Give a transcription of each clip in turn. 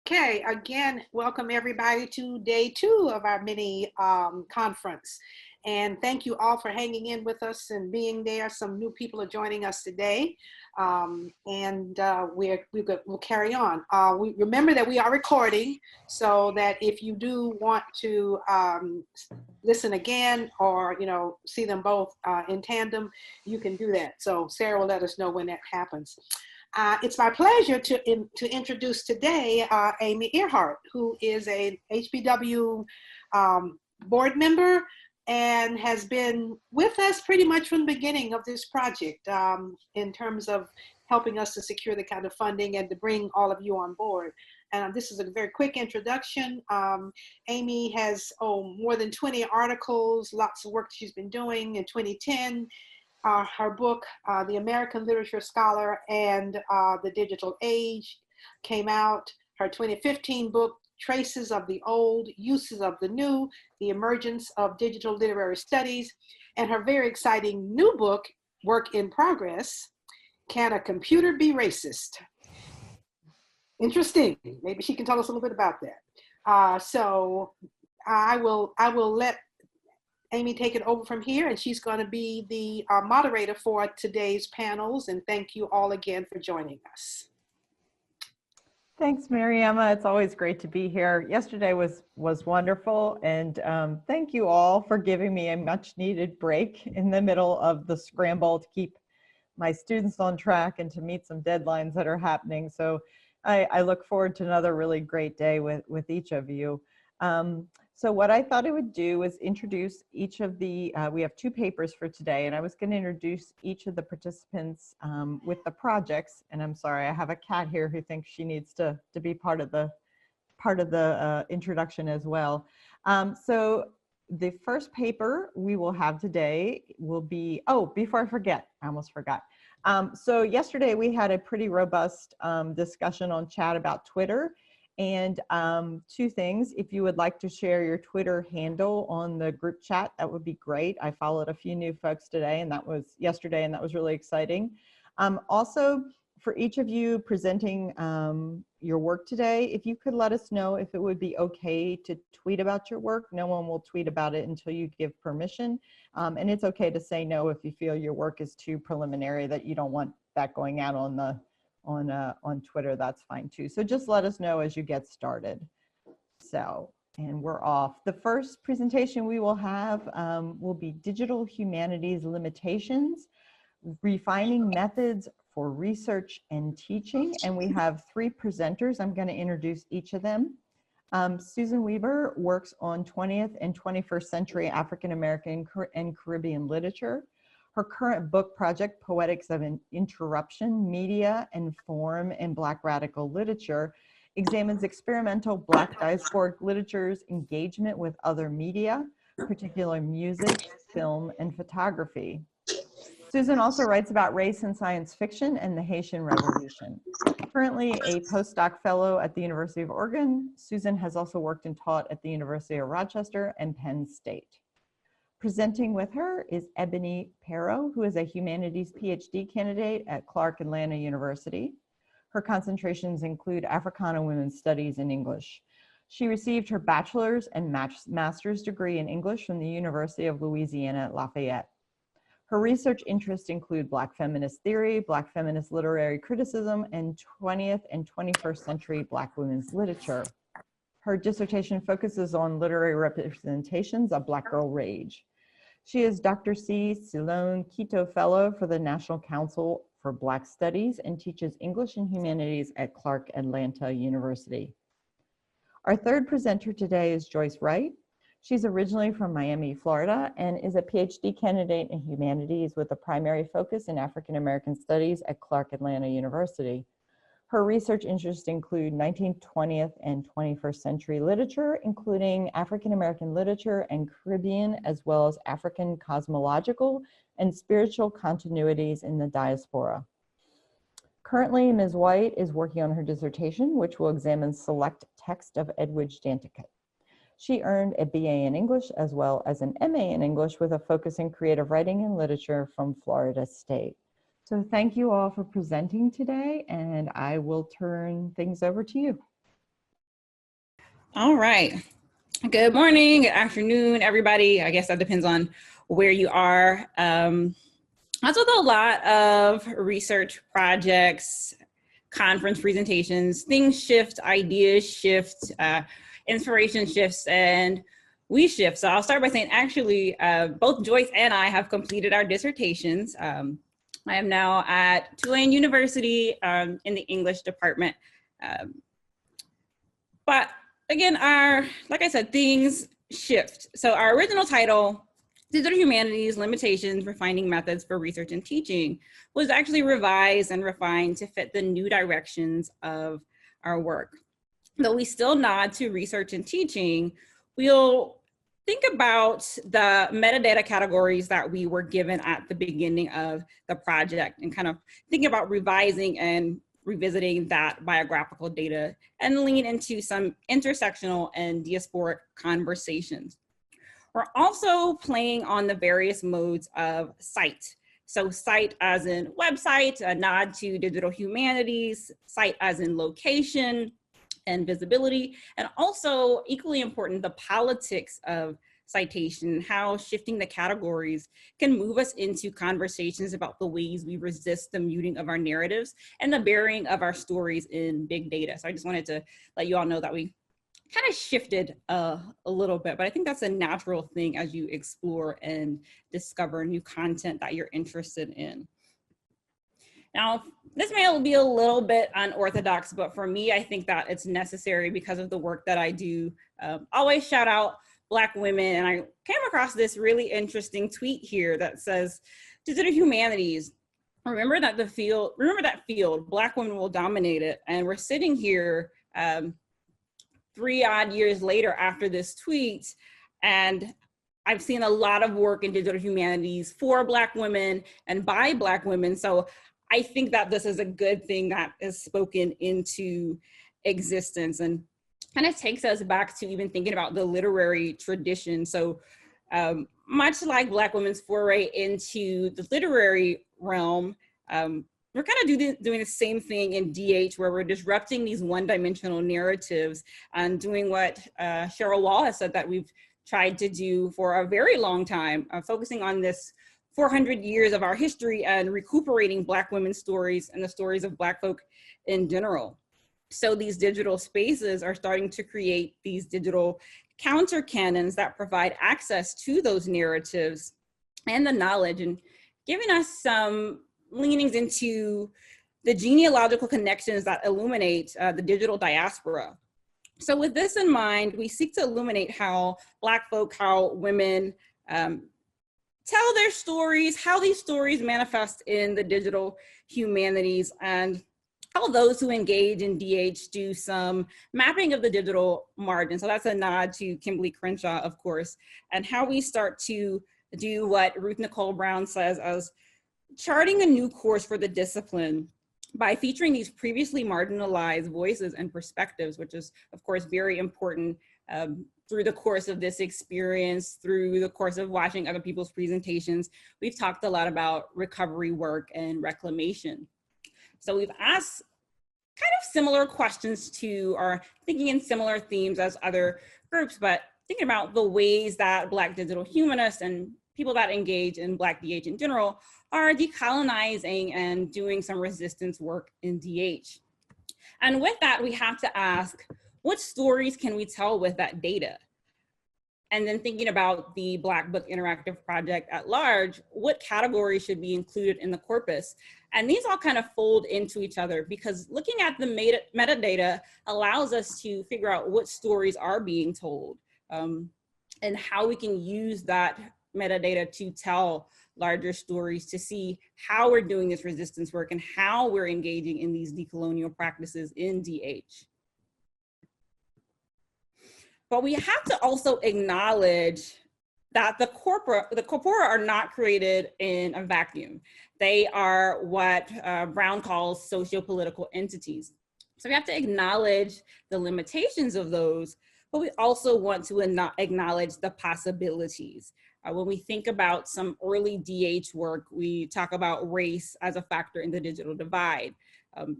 Okay, again, welcome everybody to day 2 of our mini conference. And thank you all for hanging in with us and being there. Some new people are joining us today. We'll carry on. We remember that we are recording, so that if you do want to listen again or see them both in tandem, you can do that. So Sarah will let us know when that happens. It's my pleasure to introduce today Amy Earhart, who is a HBW board member and has been with us pretty much from the beginning of this project in terms of helping us to secure the kind of funding and to bring all of you on board. And this is a very quick introduction. Amy has more than 20 articles, lots of work she's been doing. In 2010, her book, The American Literature Scholar and the Digital Age, came out. Her 2015 book, Traces of the Old, Uses of the New, The Emergence of Digital Literary Studies, and her very exciting new book, Work in Progress, Can a Computer Be Racist? Interesting. Maybe she can tell us a little bit about that. So I will let Amy take it over from here, and she's going to be the moderator for today's panels. And thank you all again for joining us. Thanks, Maryemma. It's always great to be here. Yesterday was wonderful, and thank you all for giving me a much-needed break in the middle of the scramble to keep my students on track and to meet some deadlines that are happening. So I look forward to another really great day with each of you. So what I thought I would do is introduce each of the, we have 2 papers for today, and I was going to introduce each of the participants with the projects. And I'm sorry, I have a cat here who thinks she needs to be part of the introduction as well. So the first paper we will have today will be, before I forget, I almost forgot. So yesterday we had a pretty robust discussion on chat about Twitter. And 2 things, if you would like to share your Twitter handle on the group chat, that would be great. I followed a few new folks today, and that was yesterday, and that was really exciting. Also, for each of you presenting your work today, if you could let us know if it would be okay to tweet about your work. No one will tweet about it until you give permission. And it's okay to say no if you feel your work is too preliminary, that you don't want that going out on Twitter. That's fine too. So just let us know as you get started. So, and we're off. The first presentation we will have will be Digital Humanities Limitations, Refining Methods for Research and Teaching. And we have 3 presenters. I'm going to introduce each of them. Susan Weber works on 20th and 21st century African American and Caribbean literature. Her current book project, Poetics of Interruption, Media and Form in Black Radical Literature, examines experimental Black diasporic literature's engagement with other media, particularly music, film, and photography. Susan also writes about race in science fiction and the Haitian Revolution. Currently a postdoc fellow at the University of Oregon, Susan has also worked and taught at the University of Rochester and Penn State. Presenting with her is Ebony Perot, who is a humanities PhD candidate at Clark Atlanta University. Her concentrations include Africana Women's Studies and English. She received her bachelor's and master's degree in English from the University of Louisiana at Lafayette. Her research interests include Black feminist theory, Black feminist literary criticism, and 20th and 21st century Black women's literature. Her dissertation focuses on literary representations of Black girl rage. She is Dr. C. Silone Quito Fellow for the National Council for Black Studies and teaches English and Humanities at Clark Atlanta University. Our third presenter today is Joyce Wright. She's originally from Miami, Florida, and is a PhD candidate in Humanities with a primary focus in African American Studies at Clark Atlanta University. Her research interests include 19th, 20th, and 21st century literature, including African American literature and Caribbean, as well as African cosmological and spiritual continuities in the diaspora. Currently, Ms. White is working on her dissertation, which will examine select text of Edwidge Danticat. She earned a BA in English as well as an MA in English with a focus in creative writing and literature from Florida State. So thank you all for presenting today, and I will turn things over to you. All right. Good morning, good afternoon, everybody. I guess that depends on where you are. As with a lot of research projects, conference presentations, things shift, ideas shift, inspiration shifts, and we shift. So I'll start by saying, actually, both Joyce and I have completed our dissertations. I am now at Tulane University in the English department. But again, like I said, things shift. So our original title, Digital Humanities, Limitations, Refining Methods for Research and Teaching, was actually revised and refined to fit the new directions of our work. Though we still nod to research and teaching, we'll think about the metadata categories that we were given at the beginning of the project and kind of think about revising and revisiting that biographical data and lean into some intersectional and diasporic conversations. We're also playing on the various modes of site. So site as in website, a nod to digital humanities, site as in location and visibility, and also equally important, the politics of citation, how shifting the categories can move us into conversations about the ways we resist the muting of our narratives and the burying of our stories in big data. So I just wanted to let you all know that we kind of shifted a little bit, but I think that's a natural thing as you explore and discover new content that you're interested in. Now, this may be a little bit unorthodox, but for me, I think that it's necessary because of the work that I do. Always shout out Black women, and I came across this really interesting tweet here that says, digital humanities, remember that field, Black women will dominate it. And we're sitting here 3 odd years later after this tweet, and I've seen a lot of work in digital humanities for Black women and by Black women. So I think that this is a good thing that is spoken into existence, and kind of takes us back to even thinking about the literary tradition. So much like Black women's foray into the literary realm, we're kind of doing the same thing in DH, where we're disrupting these one-dimensional narratives and doing what Cheryl Wall has said that we've tried to do for a very long time, focusing on this 400 years of our history and recuperating Black women's stories and the stories of Black folk in general. So these digital spaces are starting to create these digital counter canons that provide access to those narratives and the knowledge, and giving us some leanings into the genealogical connections that illuminate the digital diaspora. So with this in mind, we seek to illuminate how Black folk, how women tell their stories, how these stories manifest in the digital humanities, and how those who engage in DH do some mapping of the digital margin. So that's a nod to Kimberly Crenshaw, of course, and how we start to do what Ruth Nicole Brown says as charting a new course for the discipline by featuring these previously marginalized voices and perspectives, which is, of course, very important through the course of this experience, through the course of watching other people's presentations. We've talked a lot about recovery work and reclamation. So we've asked kind of similar questions to, or thinking in similar themes as other groups, but thinking about the ways that Black digital humanists and people that engage in Black DH in general are decolonizing and doing some resistance work in DH. And with that, we have to ask, what stories can we tell with that data? And then thinking about the Black Book Interactive Project at large, what categories should be included in the corpus? And these all kind of fold into each other, because looking at the metadata allows us to figure out what stories are being told and how we can use that metadata to tell larger stories, to see how we're doing this resistance work and how we're engaging in these decolonial practices in DH. But we have to also acknowledge that the corpora are not created in a vacuum. They are what Brown calls socio-political entities. So we have to acknowledge the limitations of those, but we also want to acknowledge the possibilities. When we think about some early DH work, we talk about race as a factor in the digital divide.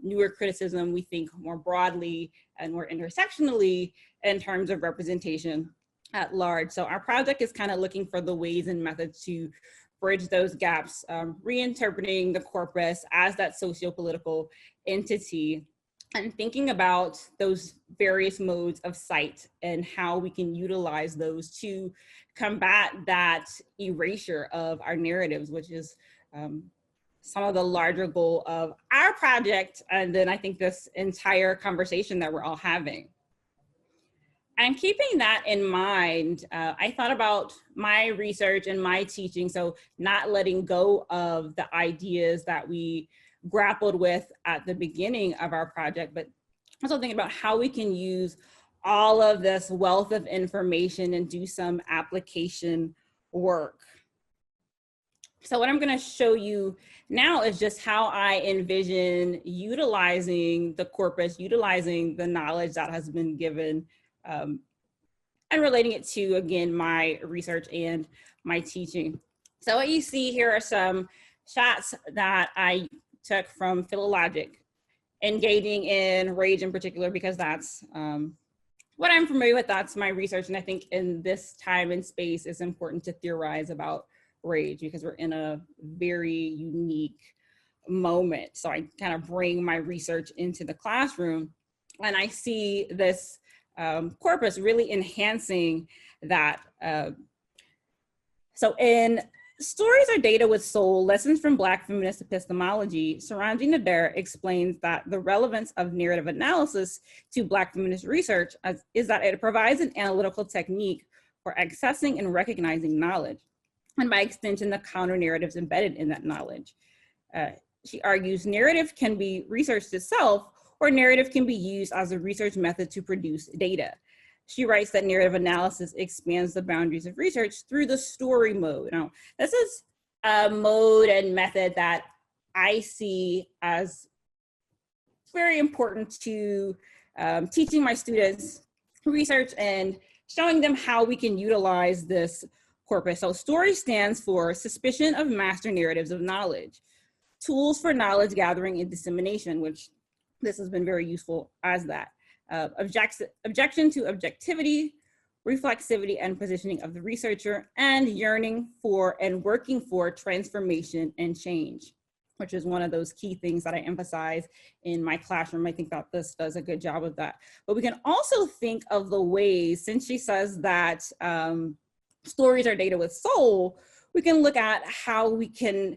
newer criticism, we think more broadly and more intersectionally in terms of representation at large. So our project is kind of looking for the ways and methods to bridge those gaps, reinterpreting the corpus as that socio-political entity, and thinking about those various modes of sight and how we can utilize those to combat that erasure of our narratives, which is some of the larger goal of our project, and then I think this entire conversation that we're all having. And keeping that in mind, I thought about my research and my teaching, so not letting go of the ideas that we grappled with at the beginning of our project, but also thinking about how we can use all of this wealth of information and do some application work. So what I'm going to show you now is just how I envision utilizing the corpus, utilizing the knowledge that has been given, and relating it to, again, my research and my teaching. So what you see here are some shots that I took from PhiloLogic, engaging in rage in particular, because that's what I'm familiar with, that's my research. And I think in this time and space, it's important to theorize about rage because we're in a very unique moment. So I kind of bring my research into the classroom, and I see this corpus really enhancing that. So in Stories Are Data with Soul, Lessons from Black Feminist Epistemology, Sarojini Naber explains that the relevance of narrative analysis to Black feminist research is that it provides an analytical technique for accessing and recognizing knowledge, and by extension, the counter narratives embedded in that knowledge. She argues narrative can be researched itself, or narrative can be used as a research method to produce data. She writes that narrative analysis expands the boundaries of research through the story mode. Now, this is a mode and method that I see as very important to teaching my students research and showing them how we can utilize this corpus. So STORY stands for Suspicion of Master Narratives of Knowledge, Tools for Knowledge Gathering and Dissemination, which this has been very useful as that. Objection to objectivity, reflexivity, and positioning of the researcher, and yearning for and working for transformation and change, which is one of those key things that I emphasize in my classroom. I think that this does a good job of that. But we can also think of the ways, since she says that stories are data with soul, we can look at how we can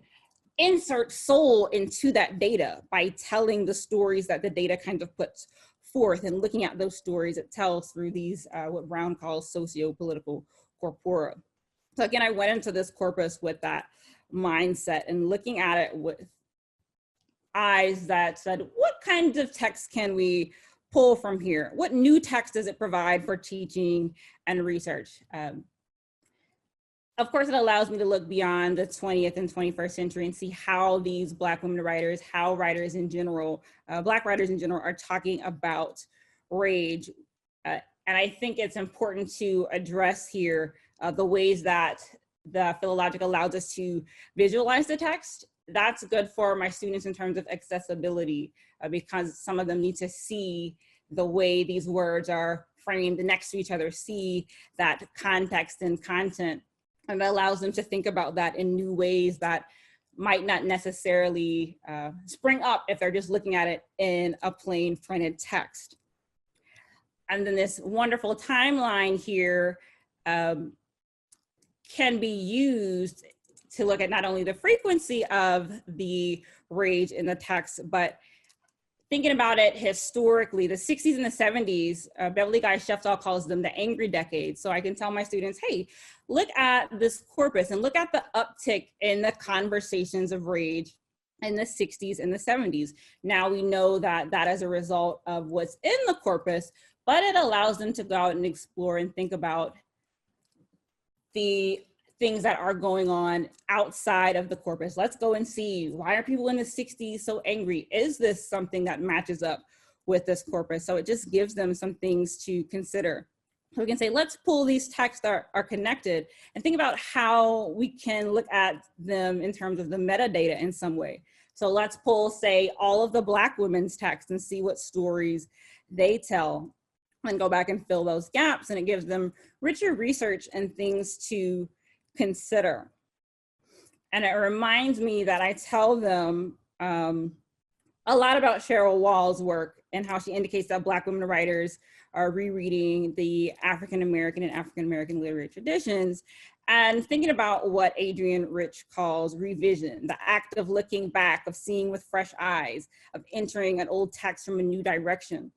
insert soul into that data by telling the stories that the data kind of puts forth, and looking at those stories it tells through these, what Brown calls socio-political corpora. So again, I went into this corpus with that mindset and looking at it with eyes that said, what kinds of texts can we pull from here? What new text does it provide for teaching and research? Of course, it allows me to look beyond the 20th and 21st century and see how these Black women writers, how writers in general, Black writers in general, are talking about rage. And I think it's important to address here the ways that the PhiloLogic allows us to visualize the text. That's good for my students in terms of accessibility, because some of them need to see the way these words are framed next to each other, see that context and content. And that allows them to think about that in new ways that might not necessarily spring up if they're just looking at it in a plain printed text. And then this wonderful timeline here can be used to look at not only the frequency of the rage in the text, but thinking about it historically, the 60s and the 70s, Beverly Guy Sheftall calls them the angry decades. So I can tell my students, hey, look at this corpus and look at the uptick in the conversations of rage in the 60s and the 70s. Now we know that that is a result of what's in the corpus, but it allows them to go out and explore and think about the things that are going on outside of the corpus. Let's go and see, why are people in the 60s so angry? Is this something that matches up with this corpus? So it just gives them some things to consider. So we can say, let's pull these texts that are connected and think about how we can look at them in terms of the metadata in some way. So let's pull, say, all of the Black women's texts and see what stories they tell, and go back and fill those gaps. And it gives them richer research and things to consider. And it reminds me that I tell them a lot about Cheryl Wall's work and how she indicates that Black women writers are rereading the African-American and African-American literary traditions, and thinking about what Adrienne Rich calls revision, the act of looking back, of seeing with fresh eyes, of entering an old text from a new direction.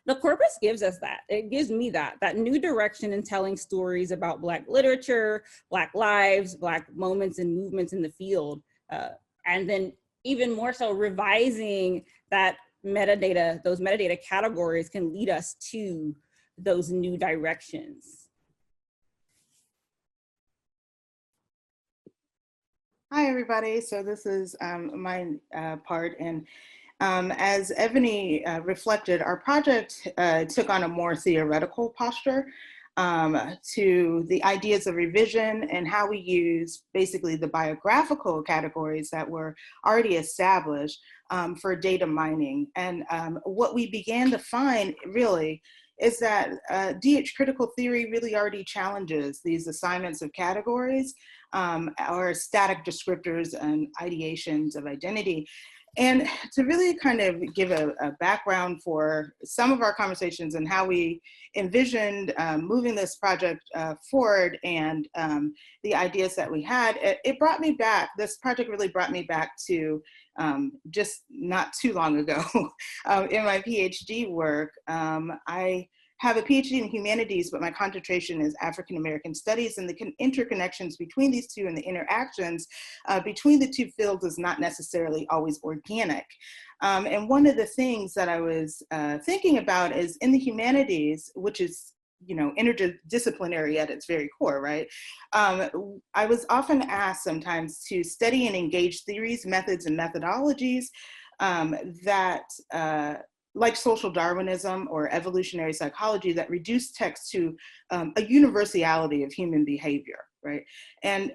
The corpus gives us that. It gives me that new direction in telling stories about Black literature, Black lives, Black moments and movements in the field. And then even more so, revising that metadata, those metadata categories can lead us to those new directions. Hi, everybody. So this is my part. And as Ebony reflected, our project took on a more theoretical posture to the ideas of revision and how we use basically the biographical categories that were already established for data mining. And what we began to find really is that DH critical theory really already challenges these assignments of categories or static descriptors and ideations of identity. And to really kind of give a background for some of our conversations and how we envisioned moving this project forward and the ideas that we had, it brought me back, this project really brought me back to just not too long ago in my PhD work. I have a PhD in humanities, but my concentration is African American studies, and the interconnections between these two and the interactions between the two fields is not necessarily always organic. And one of the things that I was thinking about is in the humanities, which is interdisciplinary at its very core, right? I was often asked sometimes to study and engage theories, methods, and methodologies that like social Darwinism or evolutionary psychology that reduce text to a universality of human behavior, right? And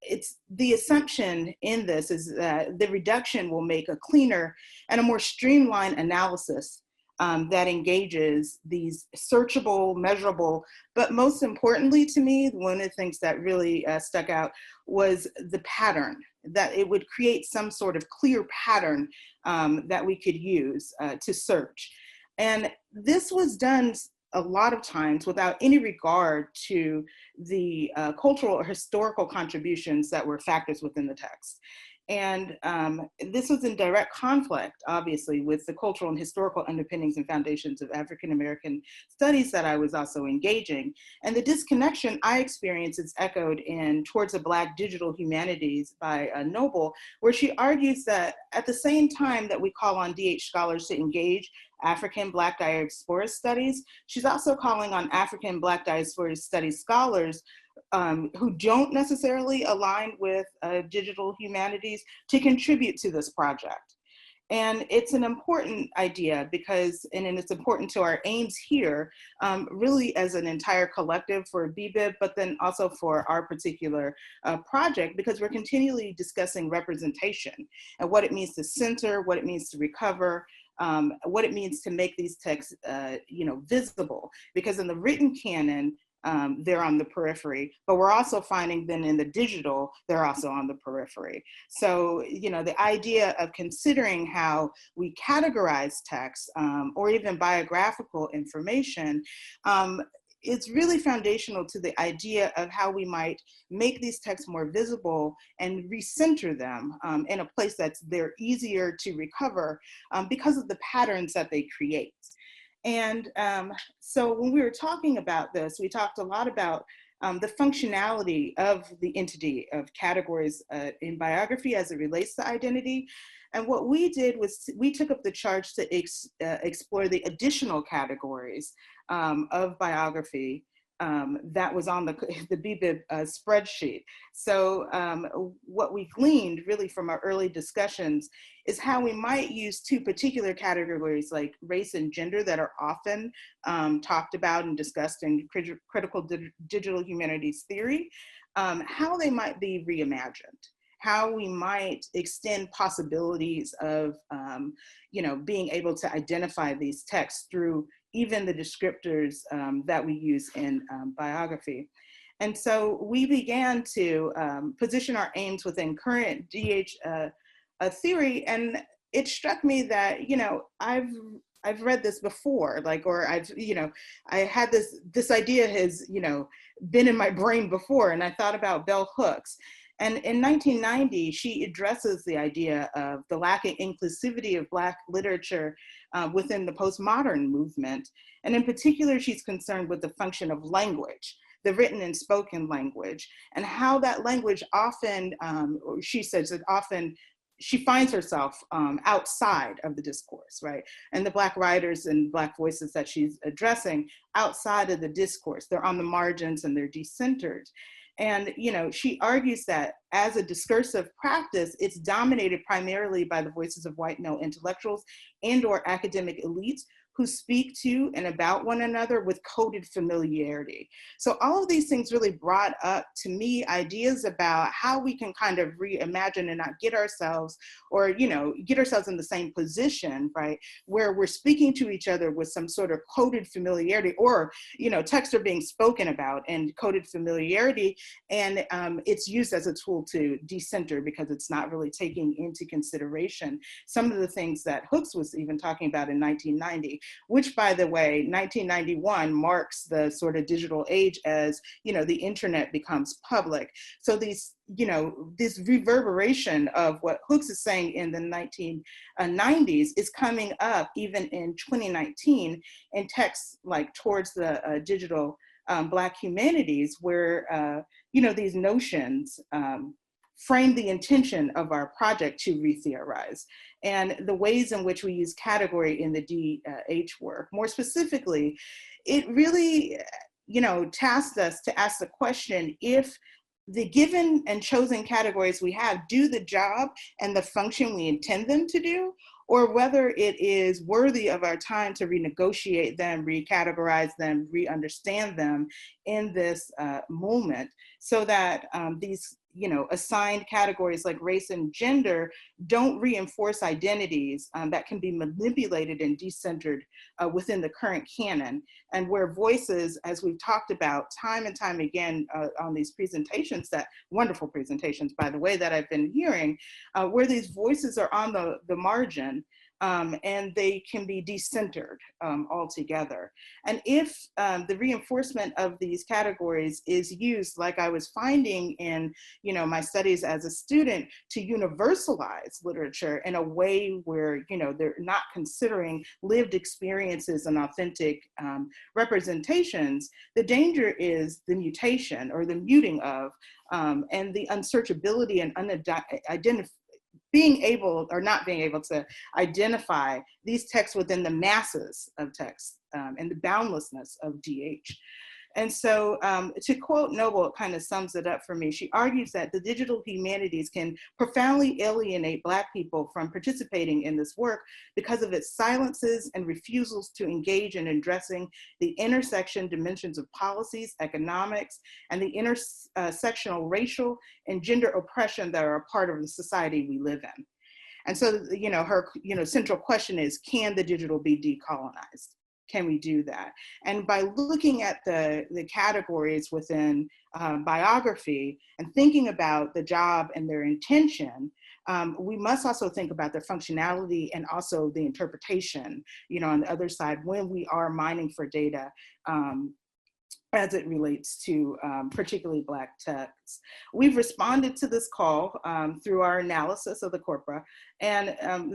it's the assumption in this is that the reduction will make a cleaner and a more streamlined analysis that engages these searchable, measurable, but most importantly to me, one of the things that really stuck out was the pattern, that it would create some sort of clear pattern that we could use to search. And this was done a lot of times without any regard to the cultural or historical contributions that were factors within the text. And this was in direct conflict, obviously, with the cultural and historical underpinnings and foundations of African-American studies that I was also engaging. And the disconnection I experienced is echoed in Towards a Black Digital Humanities by Noble, where she argues that at the same time that we call on DH scholars to engage African Black diaspora studies, she's also calling on African Black diaspora studies scholars who don't necessarily align with digital humanities to contribute to this project. And it's an important idea because, and it's important to our aims here, really as an entire collective for BBIP, but then also for our particular project, because we're continually discussing representation and what it means to center, what it means to recover, what it means to make these texts, visible. Because in the written canon, they're on the periphery, but we're also finding then in the digital, they're also on the periphery. So, the idea of considering how we categorize text or even biographical information is really foundational to the idea of how we might make these texts more visible and recenter them in a place they're easier to recover because of the patterns that they create. And so when we were talking about this, we talked a lot about the functionality of the entity of categories in biography as it relates to identity. And what we did was we took up the charge to explore the additional categories of biography that was on the BBIP spreadsheet. So what we gleaned really from our early discussions is how we might use two particular categories like race and gender that are often talked about and discussed in critical digital humanities theory, how they might be reimagined, how we might extend possibilities of, being able to identify these texts through even the descriptors that we use in biography. And so we began to position our aims within current DH theory, and it struck me that, I've read this before, or I had this idea has, been in my brain before, and I thought about bell hooks. And in 1990, she addresses the idea of the lacking inclusivity of Black literature within the postmodern movement. And in particular, she's concerned with the function of language, the written and spoken language, and how that language often, she says that often she finds herself outside of the discourse, right? And the Black writers and Black voices that she's addressing outside of the discourse, they're on the margins and they're decentered. And, she argues that as a discursive practice, it's dominated primarily by the voices of white male intellectuals and or academic elites who speak to and about one another with coded familiarity. So all of these things really brought up to me ideas about how we can kind of reimagine and not get ourselves, or, get ourselves in the same position, right, where we're speaking to each other with some sort of coded familiarity, or, texts are being spoken about and coded familiarity, and it's used as a tool to decenter because it's not really taking into consideration some of the things that Hooks was even talking about in 1990. Which, by the way, 1991 marks the sort of digital age as, the internet becomes public. So these, this reverberation of what Hooks is saying in the 1990s is coming up even in 2019 in texts like Towards the Digital Black Humanities, where, these notions frame the intention of our project to re-theorize and the ways in which we use category in the DH work. More specifically, it really, tasked us to ask the question if the given and chosen categories we have do the job and the function we intend them to do, or whether it is worthy of our time to renegotiate them, recategorize them, re-understand them in this moment, so that these assigned categories like race and gender don't reinforce identities that can be manipulated and decentered within the current canon, and where voices, as we've talked about time and time again on these presentations, that wonderful presentations, by the way, that I've been hearing, where these voices are on the margin, and they can be decentered altogether. And if the reinforcement of these categories is used, like I was finding in my studies as a student, to universalize literature in a way where they're not considering lived experiences and authentic representations, the danger is the mutation or the muting of and the unsearchability and being able or not being able to identify these texts within the masses of text and the boundlessness of DH. And so to quote Noble, it kind of sums it up for me. She argues that the digital humanities can profoundly alienate Black people from participating in this work because of its silences and refusals to engage in addressing the intersection dimensions of policies, economics, and the intersectional racial and gender oppression that are a part of the society we live in. And so, her, central question is, can the digital be decolonized? Can we do that? And by looking at the categories within biography and thinking about the job and their intention, we must also think about their functionality and also the interpretation, on the other side when we are mining for data as it relates to particularly Black texts. We've responded to this call through our analysis of the corpora, and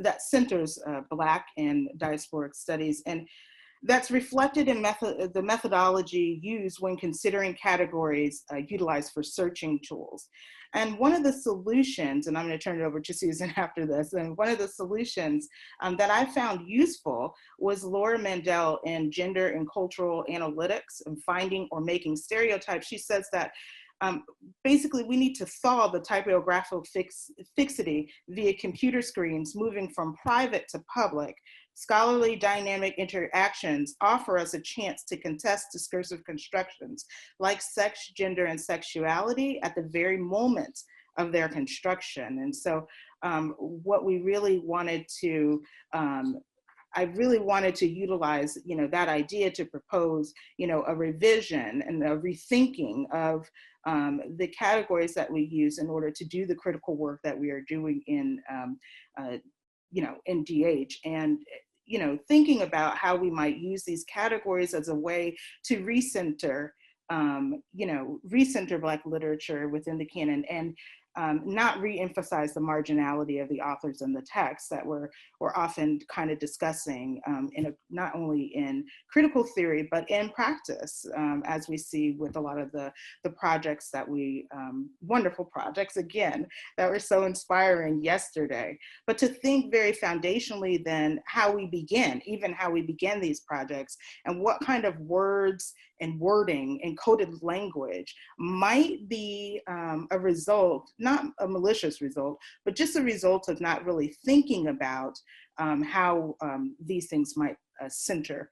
that centers Black and diasporic studies. And that's reflected in the methodology used when considering categories utilized for searching tools. And one of the solutions, and I'm going to turn it over to Susan after this, and one of the solutions that I found useful was Laura Mandel in Gender and Cultural Analytics and Finding or Making Stereotypes. She says that basically we need to thaw the typographical fixity via computer screens, moving from private to public. Scholarly dynamic interactions offer us a chance to contest discursive constructions like sex, gender, and sexuality at the very moment of their construction. And so what we really wanted to, I really wanted to utilize, that idea to propose, a revision and a rethinking of the categories that we use in order to do the critical work that we are doing in, in DH. And, thinking about how we might use these categories as a way to recenter, recenter Black literature within the canon, and not re-emphasize the marginality of the authors in the text that we're often kind of discussing not only in critical theory, but in practice, as we see with a lot of the projects that we, wonderful projects, again, that were so inspiring yesterday. But to think very foundationally then how we begin these projects, and what kind of words and wording and coded language might be a result, not a malicious result, but just a result of not really thinking about how these things might center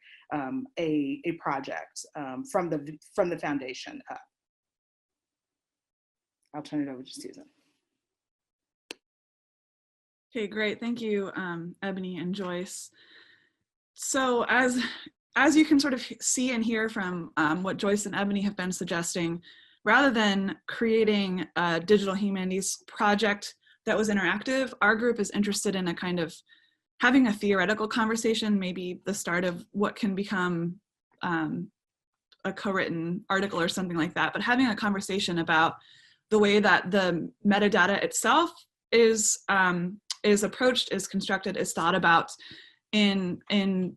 a project from the foundation up. I'll turn it over to Susan. Okay, great. Thank you, Ebony and Joyce. So as you can sort of see and hear from what Joyce and Ebony have been suggesting, rather than creating a digital humanities project that was interactive, our group is interested in a kind of having a theoretical conversation, maybe the start of what can become a co-written article or something like that, but having a conversation about the way that the metadata itself is approached, is constructed, is thought about in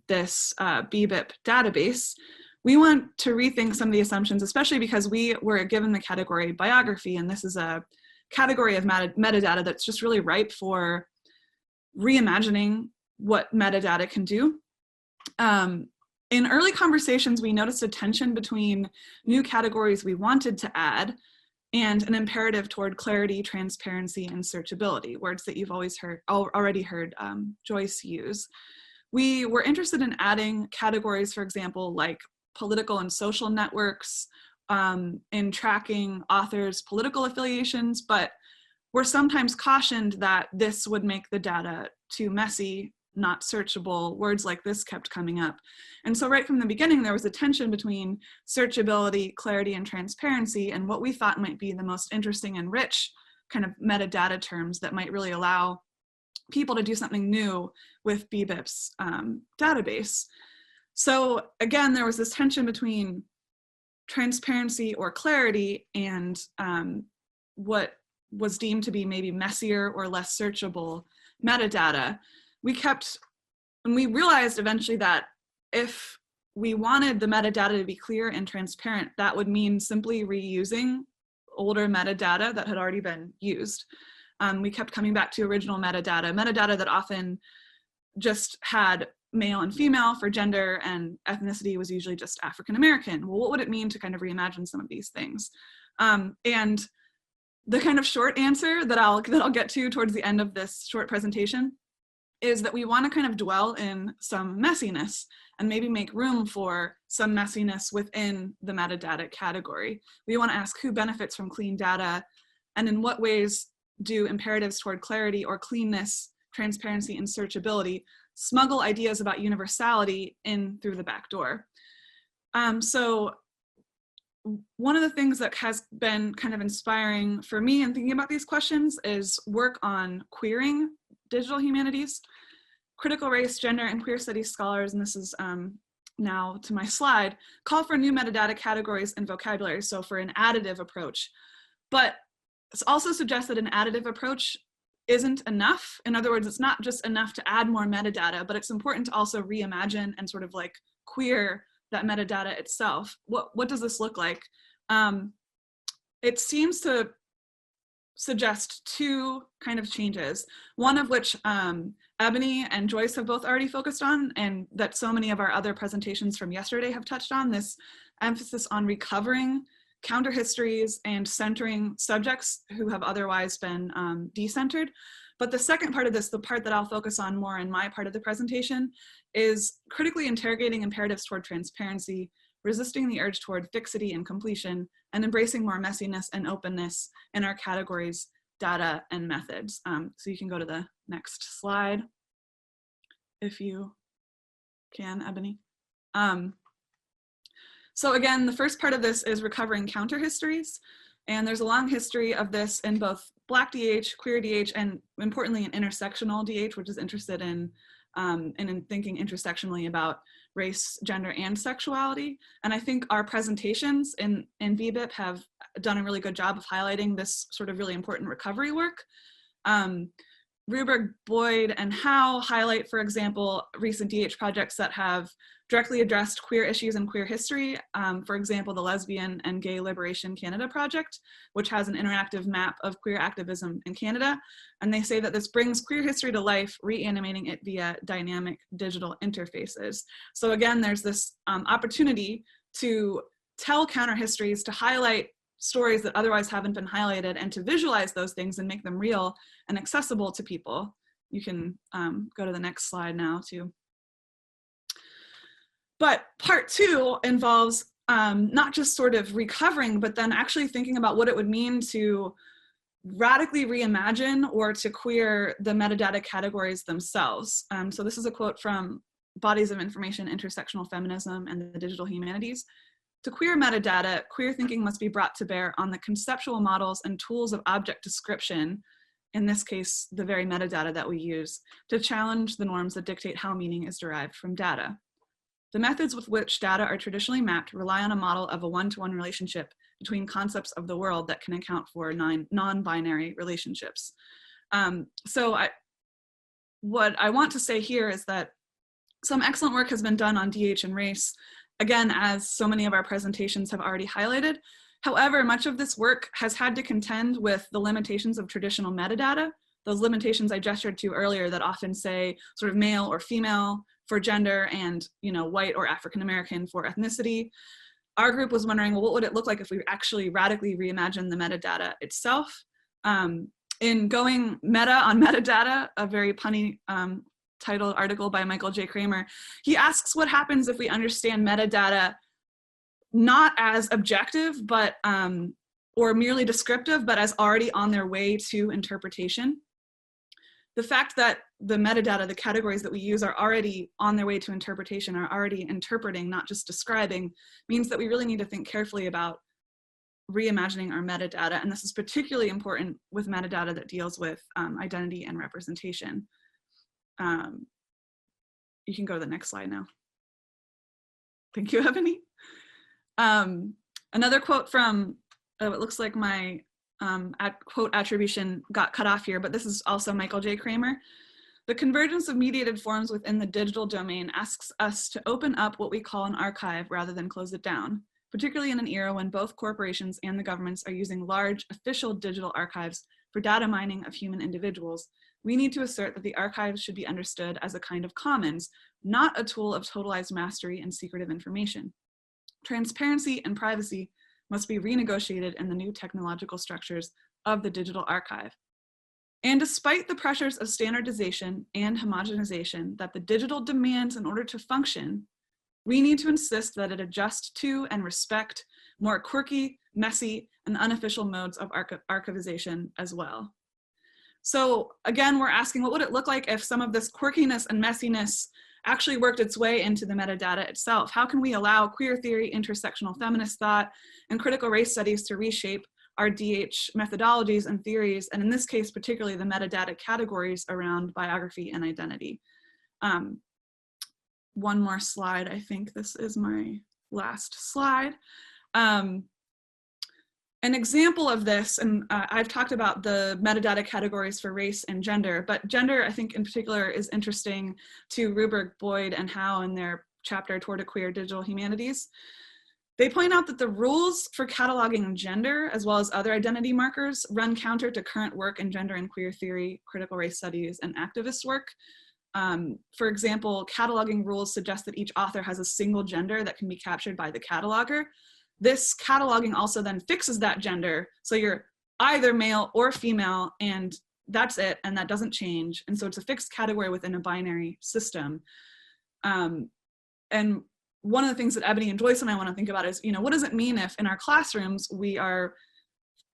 this BBIP database. We want to rethink some of the assumptions, especially because we were given the category biography, and this is a category of metadata that's just really ripe for reimagining what metadata can do. In early conversations, we noticed a tension between new categories we wanted to add and an imperative toward clarity, transparency, and searchability, words that you've already heard Joyce use. We were interested in adding categories, for example, like political and social networks, in tracking authors' political affiliations, but we're sometimes cautioned that this would make the data too messy, not searchable. Words like this kept coming up. And so right from the beginning, there was a tension between searchability, clarity, and transparency, and what we thought might be the most interesting and rich kind of metadata terms that might really allow people to do something new with BBIP's database. So again, there was this tension between transparency or clarity and what was deemed to be maybe messier or less searchable metadata. And we realized eventually that if we wanted the metadata to be clear and transparent, that would mean simply reusing older metadata that had already been used. We kept coming back to original metadata that often just had male and female for gender, and ethnicity was usually just African American. Well, what would it mean to kind of reimagine some of these things? And the kind of short answer that I'll get to towards the end of this short presentation is that we want to kind of dwell in some messiness and maybe make room for some messiness within the metadata category. We want to ask who benefits from clean data, and in what ways do imperatives toward clarity or cleanness, transparency, and searchability smuggle ideas about universality in through the back door. So one of the things that has been kind of inspiring for me in thinking about these questions is work on queering digital humanities. Critical race, gender, and queer studies scholars, and this is now to my slide, call for new metadata categories and vocabulary, so for an additive approach. But it's also suggests that an additive approach isn't enough. In other words, it's not just enough to add more metadata, but it's important to also reimagine and sort of like queer that metadata itself. What does this look like? It seems to suggest two kind of changes, one of which Ebony and Joyce have both already focused on, and that so many of our other presentations from yesterday have touched on, this emphasis on recovering counter histories and centering subjects who have otherwise been decentered. But the second part of this, the part that I'll focus on more in my part of the presentation, is critically interrogating imperatives toward transparency, resisting the urge toward fixity and completion, and embracing more messiness and openness in our categories data, and methods. So you can go to the next slide if you can, Ebony. So again, the first part of this is recovering counter histories. And there's a long history of this in both Black DH, queer DH, and importantly in intersectional DH, which is interested in thinking intersectionally about race, gender, and sexuality. And I think our presentations in BBIP have done a really good job of highlighting this sort of really important recovery work. Ruberg, Boyd, and Howe highlight, for example, recent DH projects that have directly addressed queer issues and queer history. For example, the Lesbian and Gay Liberation Canada project, which has an interactive map of queer activism in Canada. And they say that this brings queer history to life, reanimating it via dynamic digital interfaces. So again, there's this opportunity to tell counter histories, to highlight stories that otherwise haven't been highlighted, and to visualize those things and make them real and accessible to people. You can go to the next slide now too. But part two involves not just sort of recovering, but then actually thinking about what it would mean to radically reimagine or to queer the metadata categories themselves. So this is a quote from Bodies of Information, Intersectional Feminism, and the Digital Humanities. To queer metadata, queer thinking must be brought to bear on the conceptual models and tools of object description, in this case, the very metadata that we use, to challenge the norms that dictate how meaning is derived from data. The methods with which data are traditionally mapped rely on a model of a one-to-one relationship between concepts of the world that can account for non-binary relationships. What I want to say here is that some excellent work has been done on DH and race, again, as so many of our presentations have already highlighted. However, much of this work has had to contend with the limitations of traditional metadata, those limitations I gestured to earlier that often say sort of male or female for gender and white or African American for ethnicity. Our group was wondering, well, what would it look like if we actually radically reimagined the metadata itself? In Going Meta on Metadata, a very punny titled article by Michael J. Kramer, he asks what happens if we understand metadata not as objective, but or merely descriptive, but as already on their way to interpretation. The fact that the metadata, the categories that we use, are already on their way to interpretation, are already interpreting, not just describing, means that we really need to think carefully about reimagining our metadata. And this is particularly important with metadata that deals with identity and representation. You can go to the next slide now. Thank you, Ebony. Another quote from, it looks like my quote attribution got cut off here, but this is also Michael J. Kramer. The convergence of mediated forms within the digital domain asks us to open up what we call an archive rather than close it down, particularly in an era when both corporations and the governments are using large official digital archives for data mining of human individuals. We need to assert that the archives should be understood as a kind of commons, not a tool of totalized mastery and secretive information. Transparency and privacy must be renegotiated in the new technological structures of the digital archive. And despite the pressures of standardization and homogenization that the digital demands in order to function, we need to insist that it adjust to and respect more quirky, messy, and unofficial modes of archivization as well. So again, we're asking, what would it look like if some of this quirkiness and messiness actually worked its way into the metadata itself? How can we allow queer theory, intersectional feminist thought, and critical race studies to reshape our DH methodologies and theories, and in this case, particularly the metadata categories around biography and identity? One more slide. I think this is my last slide. An example of this, and I've talked about the metadata categories for race and gender, but gender, I think in particular, is interesting to Ruberg, Boyd, and Howe in their chapter Toward a Queer Digital Humanities. They point out that the rules for cataloging gender, as well as other identity markers, run counter to current work in gender and queer theory, critical race studies, and activist work. For example, cataloging rules suggest that each author has a single gender that can be captured by the cataloger. This cataloging also then fixes that gender. So you're either male or female, and that's it, and that doesn't change. And so it's a fixed category within a binary system. And one of the things that Ebony and Joyce and I want to think about is, what does it mean if in our classrooms we are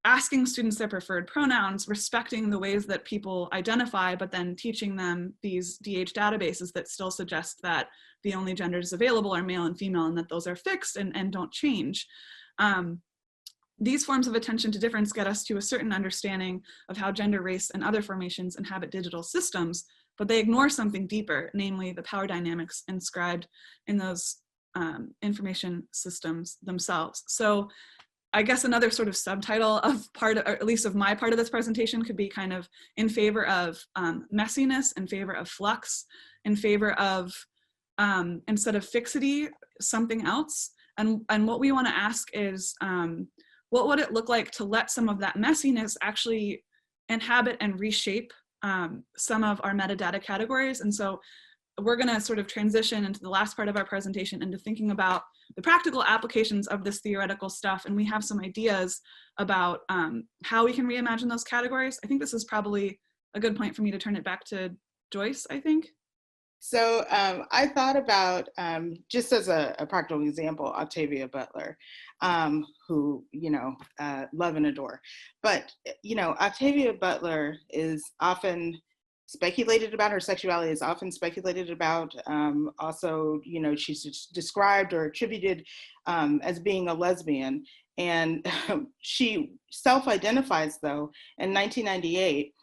asking students their preferred pronouns, respecting the ways that people identify, but then teaching them these DH databases that still suggest that the only genders available are male and female and that those are fixed and don't change. These forms of attention to difference get us to a certain understanding of how gender, race, and other formations inhabit digital systems, but they ignore something deeper, namely the power dynamics inscribed in those information systems themselves. So I guess another sort of subtitle of or at least of my part of this presentation could be kind of in favor of messiness, in favor of flux, in favor of, instead of fixity, something else. And what we want to ask is, what would it look like to let some of that messiness actually inhabit and reshape some of our metadata categories? And so we're going to sort of transition into the last part of our presentation into thinking about the practical applications of this theoretical stuff. And we have some ideas about how we can reimagine those categories. I think this is probably a good point for me to turn it back to Joyce, I think. So I thought about, just as a practical example, Octavia Butler, who, love and adore. But, Octavia Butler is often speculated about, her sexuality is often speculated about. Also, she's described or attributed as being a lesbian. And she self-identifies, though, in 1998.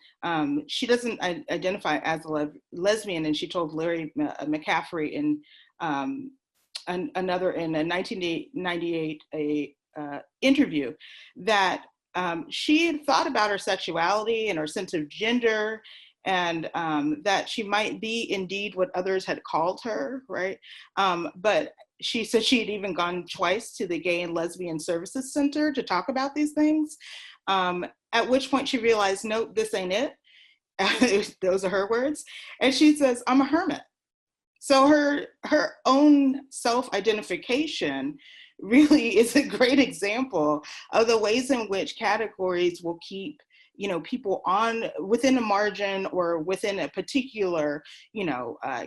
She doesn't identify as a lesbian, and she told Larry McCaffrey in another, in a 1998 interview, that she had thought about her sexuality and her sense of gender, and that she might be indeed what others had called her, right? But she said she had even gone twice to the Gay and Lesbian Services Center to talk about these things, at which point she realized, nope, this ain't it. Those are her words. And she says, I'm a hermit. So her own self-identification really is a great example of the ways in which categories will keep people within a margin or within a particular,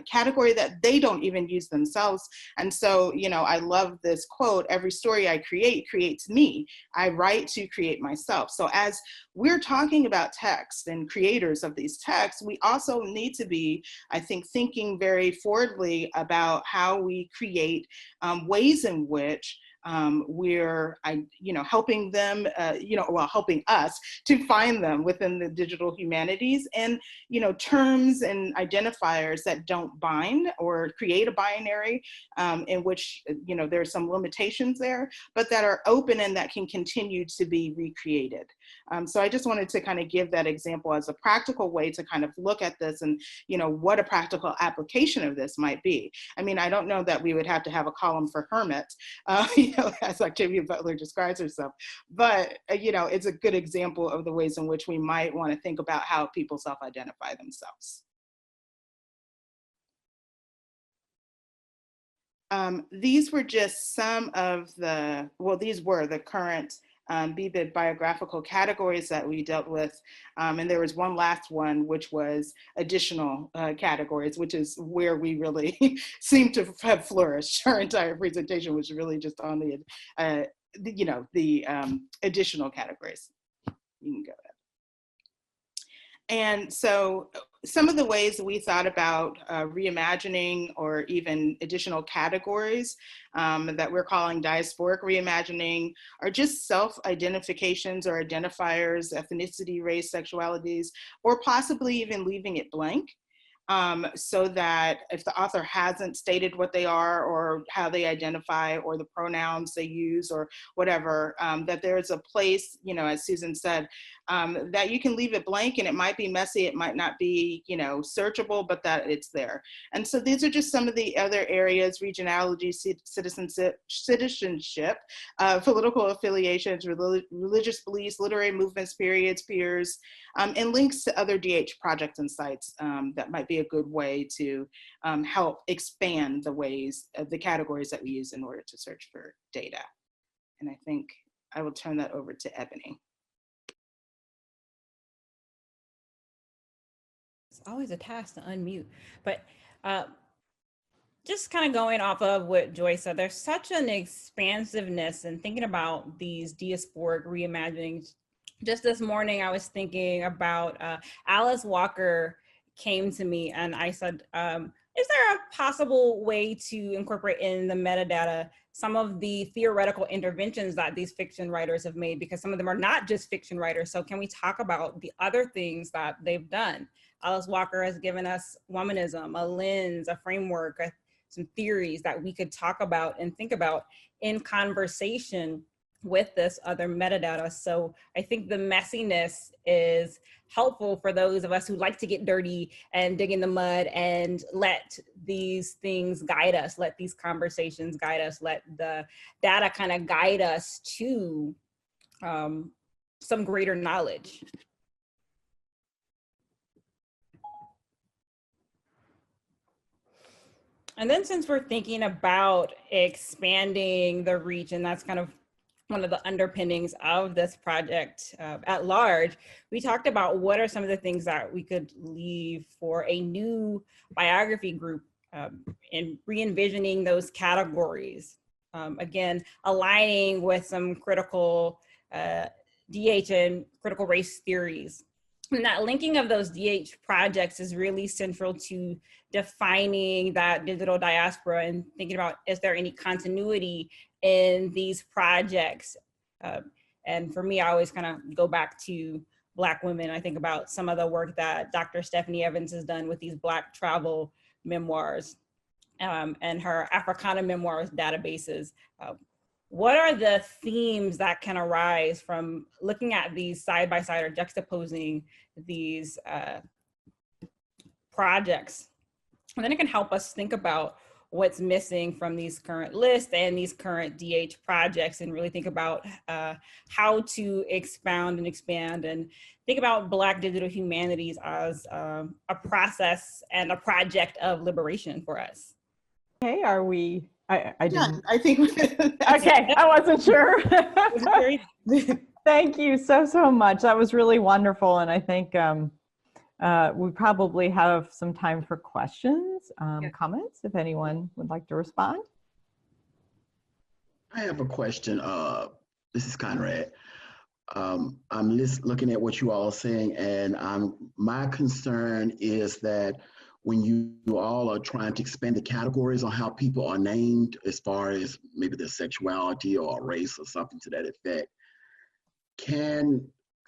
category that they don't even use themselves. And so, I love this quote, every story I create creates me. I write to create myself. So as we're talking about text and creators of these texts, we also need to be, I think, thinking very forwardly about how we create ways in which we're, helping them, helping us to find them within the digital humanities, and, terms and identifiers that don't bind or create a binary in which, there's some limitations there, but that are open and that can continue to be recreated. So I just wanted to kind of give that example as a practical way to kind of look at this and, what a practical application of this might be. I mean, I don't know that we would have to have a column for hermits, as Octavia Butler describes herself, but, it's a good example of the ways in which we might want to think about how people self-identify themselves. These were just some of these were the current BBIP biographical categories that we dealt with. And there was one last one, which was additional categories, which is where we really seem to have flourished. Our entire presentation was really just on the additional categories. You can go ahead. And so some of the ways that we thought about reimagining or even additional categories that we're calling diasporic reimagining are just self-identifications or identifiers, ethnicity, race, sexualities, or possibly even leaving it blank. So that if the author hasn't stated what they are or how they identify or the pronouns they use or whatever, that there's a place, as Susan said, that you can leave it blank, and it might be messy, it might not be, searchable, but that it's there. And so these are just some of the other areas: regionality, citizenship, political affiliations, religious beliefs, literary movements, periods, peers, and links to other DH projects and sites that might be a good way to help expand the ways of the categories that we use in order to search for data. And I think I will turn that over to Ebony. It's always a task to unmute, but just kind of going off of what Joyce said, there's such an expansiveness in thinking about these diasporic reimaginings just this morning, I was thinking about Alice Walker came to me and I said, is there a possible way to incorporate in the metadata some of the theoretical interventions that these fiction writers have made? Because some of them are not just fiction writers. So can we talk about the other things that they've done? Alice Walker has given us womanism, a lens, a framework, some theories that we could talk about and think about in conversation with this other metadata. So I think the messiness is helpful for those of us who like to get dirty and dig in the mud and let these things guide us, let these conversations guide us, let the data kind of guide us to some greater knowledge. And then since we're thinking about expanding the reach, and that's kind of one of the underpinnings of this project at large, we talked about what are some of the things that we could leave for a new biography group in re-envisioning those categories. Again, aligning with some critical DH and critical race theories. And that linking of those DH projects is really central to defining that digital diaspora and thinking about, is there any continuity in these projects? And for me, I always kind of go back to Black women. I think about some of the work that Dr. Stephanie Evans has done with these Black travel memoirs and her Africana memoirs databases. What are the themes that can arise from looking at these side by side or juxtaposing these projects? And then it can help us think about what's missing from these current lists and these current DH projects, and really think about how to expound and expand and think about Black digital humanities as a process and a project of liberation for us. Okay, are we? I didn't. I think. Okay, I wasn't sure. Thank you so much. That was really wonderful, and I think we probably have some time for questions, comments, if anyone would like to respond. I have a question. This is Conrad. I'm looking at what you all are saying, and my concern is that when you all are trying to expand the categories on how people are named, as far as maybe their sexuality or race or something to that effect,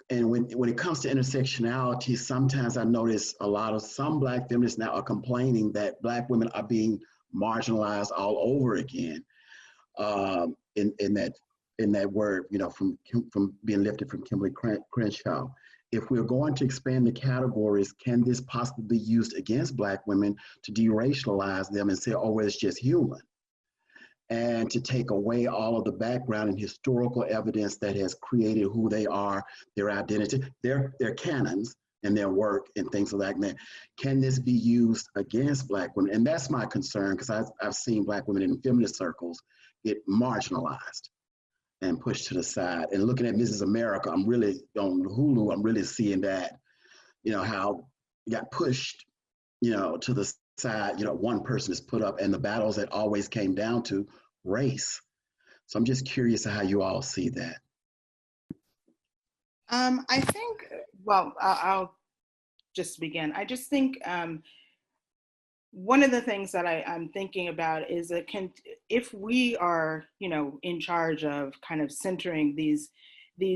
and when it comes to intersectionality, sometimes I notice some Black feminists now are complaining that Black women are being marginalized all over again in that word, from being lifted from Kimberly Crenshaw. If we're going to expand the categories, can this possibly be used against Black women to deracialize them and say, oh, well, it's just human? And to take away all of the background and historical evidence that has created who they are, their identity, their canons and their work and things like that. Can this be used against Black women? And that's my concern, because I've seen Black women in feminist circles get marginalized and pushed to the side. And looking at Mrs. America, I'm really on Hulu, I'm really seeing that, how it got pushed, to the side, one person is put up, and the battles that always came down to race. So I'm just curious how you all see that. I think, well, I'll just begin. I just think one of the things that I'm thinking about is that if we are, in charge of kind of centering these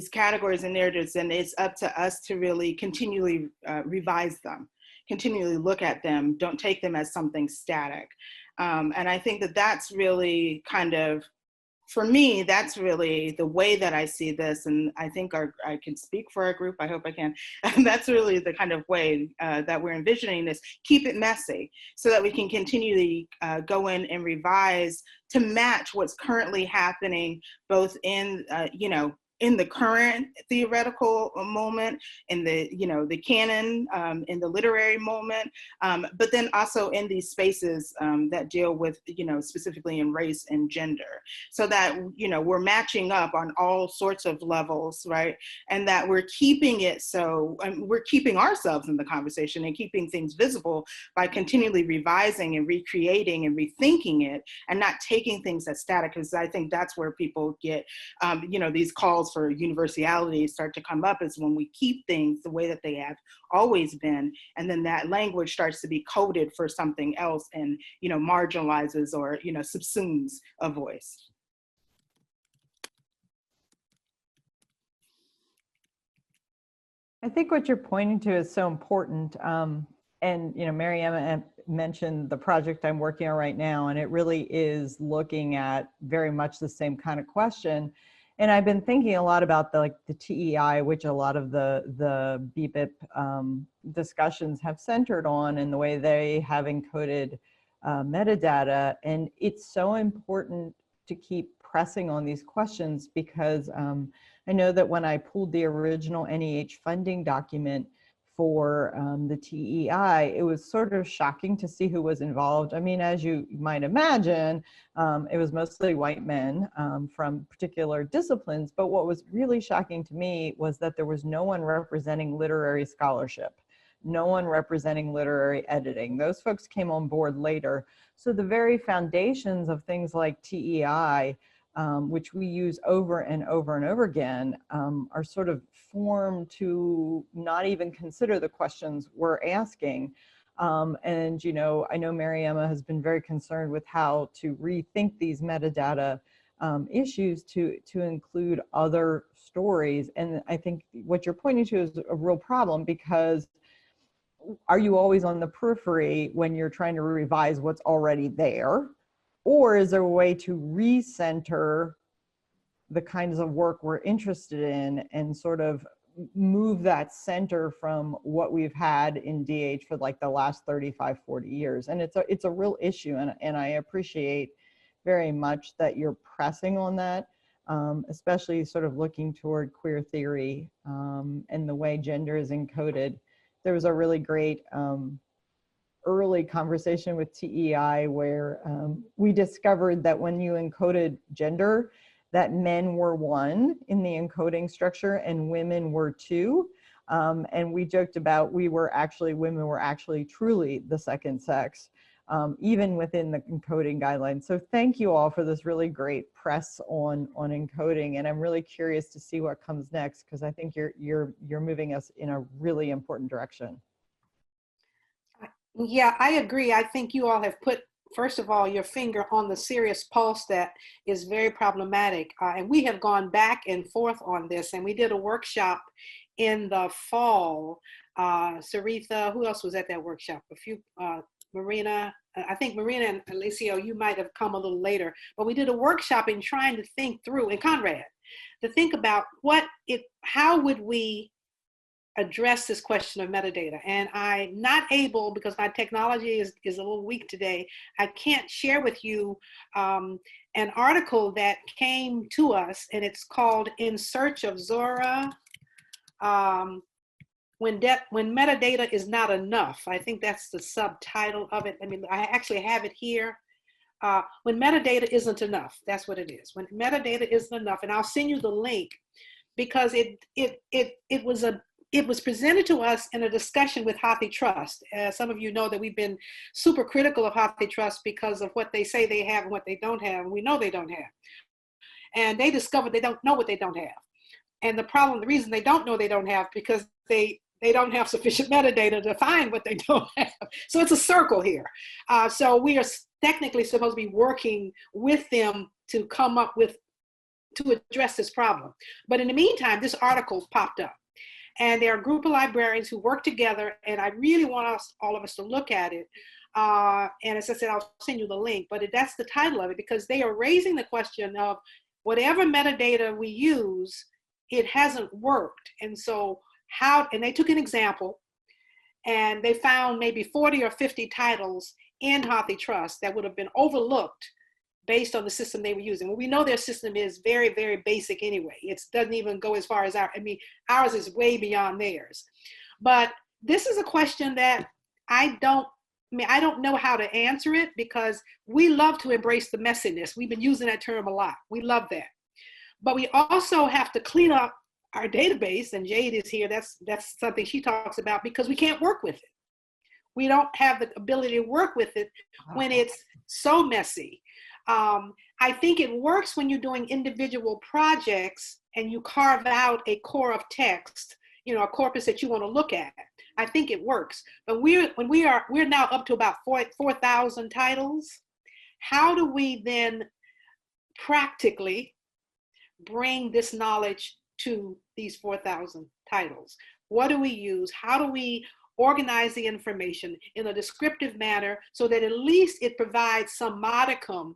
categories and narratives, then it's up to us to really continually revise them, continually look at them, don't take them as something static. And I think that that's really kind of, for me, that's really the way that I see this. And I think I can speak for our group, I hope I can. And that's really the kind of way that we're envisioning this. Keep it messy so that we can continually go in and revise to match what's currently happening, both in, in the current theoretical moment, in the, the canon, in the literary moment, but then also in these spaces that deal with, specifically in race and gender, so that, we're matching up on all sorts of levels, right? And that we're keeping it we're keeping ourselves in the conversation and keeping things visible by continually revising and recreating and rethinking it, and not taking things as static, because I think that's where people get, these calls calls for universality start to come up is when we keep things the way that they have always been, and then that language starts to be coded for something else and, you know, marginalizes or, you know, subsumes a voice. I think what you're pointing to is so important. And, you know, Maryemma mentioned the project I'm working on right now, and it really is looking at very much the same kind of question. And I've been thinking a lot about the TEI, which a lot of the BBIP discussions have centered on, and the way they have encoded metadata. And it's so important to keep pressing on these questions, because I know that when I pulled the original NEH funding document for the TEI, it was sort of shocking to see who was involved. I mean, as you might imagine, it was mostly white men from particular disciplines, but what was really shocking to me was that there was no one representing literary scholarship, no one representing literary editing. Those folks came on board later. So the very foundations of things like TEI, which we use over and over and over again, are sort of formed to not even consider the questions we're asking. And, you know, I know Maryemma has been very concerned with how to rethink these metadata issues to include other stories. And I think what you're pointing to is a real problem, because are you always on the periphery when you're trying to revise what's already there? Or is there a way to recenter the kinds of work we're interested in and sort of move that center from what we've had in DH for like the last 35, 40 years? And it's a real issue. And I appreciate very much that you're pressing on that, especially sort of looking toward queer theory and the way gender is encoded. There was a really great early conversation with TEI where we discovered that when you encoded gender, that men were 1 in the encoding structure and women were 2. And we joked about women were actually truly the second sex, even within the encoding guidelines. So thank you all for this really great press on encoding. And I'm really curious to see what comes next, because I think you're moving us in a really important direction. Yeah, I agree. I think you all have put, first of all, your finger on the serious pulse that is very problematic. And we have gone back and forth on this, and we did a workshop in the fall. Saritha, who else was at that workshop? A few, Marina, I think Marina and Alicio, you might have come a little later, but we did a workshop in trying to think through, and Conrad, to think about how would we address this question of metadata. And I'm not able, because my technology is a little weak today, I can't share with you an article that came to us, and it's called In Search of Zora, when metadata is not enough. I think that's the subtitle of it. I mean, I actually have it here. When metadata isn't enough, that's what it is. When metadata isn't enough, and I'll send you the link, because it was presented to us in a discussion with HathiTrust. Some of you know that we've been super critical of HathiTrust because of what they say they have and what they don't have, and we know they don't have. And they discovered they don't know what they don't have. And the reason they don't know they don't have, because they don't have sufficient metadata to find what they don't have. So it's a circle here. So we are technically supposed to be working with them to come up with, to address this problem. But in the meantime, this article popped up. And there are a group of librarians who work together, and I really want all of us to look at it. And as I said, I'll send you the link, but that's the title of it, because they are raising the question of whatever metadata we use, it hasn't worked. And so and they took an example, and they found maybe 40 or 50 titles in HathiTrust that would have been overlooked based on the system they were using. Well, we know their system is very, very basic anyway. It doesn't even go as far as ours is way beyond theirs. But this is a question that I don't know how to answer it, because we love to embrace the messiness. We've been using that term a lot. We love that. But we also have to clean up our database, and Jade is here. That's something she talks about, because we can't work with it. We don't have the ability to work with it when it's so messy. I think it works when you're doing individual projects and you carve out a core of text, you know, a corpus that you want to look at, I think it works. But we're now up to about 4,000 titles. How do we then practically bring this knowledge to these 4,000 titles? What do we use? How do we organize the information in a descriptive manner so that at least it provides some modicum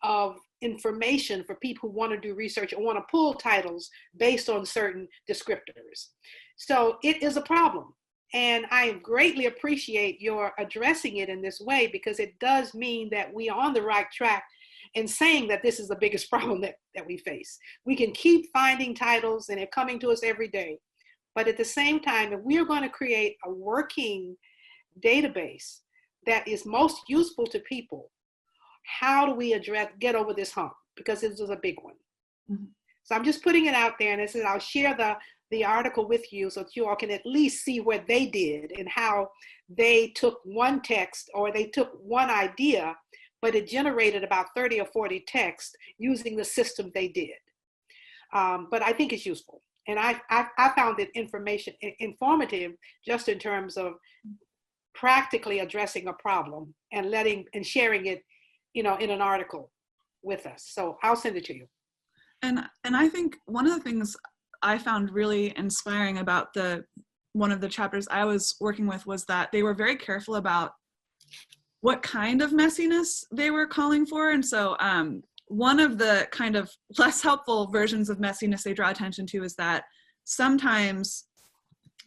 of information for people who want to do research or want to pull titles based on certain descriptors? So it is a problem. And I greatly appreciate your addressing it in this way, because it does mean that we are on the right track in saying that this is the biggest problem that we face. We can keep finding titles and they're coming to us every day. But at the same time, if we're going to create a working database that is most useful to people, how do we get over this hump? Because this is a big one. Mm-hmm. So I'm just putting it out there, and I said I'll share the article with you so that you all can at least see what they did and how they took one text, or they took one idea, but it generated about 30 or 40 texts using the system they did. But I think it's useful. And I found it informative just in terms of practically addressing a problem and sharing it, you know, in an article with us. So I'll send it to you. And I think one of the things I found really inspiring about one of the chapters I was working with was that they were very careful about what kind of messiness they were calling for. And so one of the kind of less helpful versions of messiness they draw attention to is that sometimes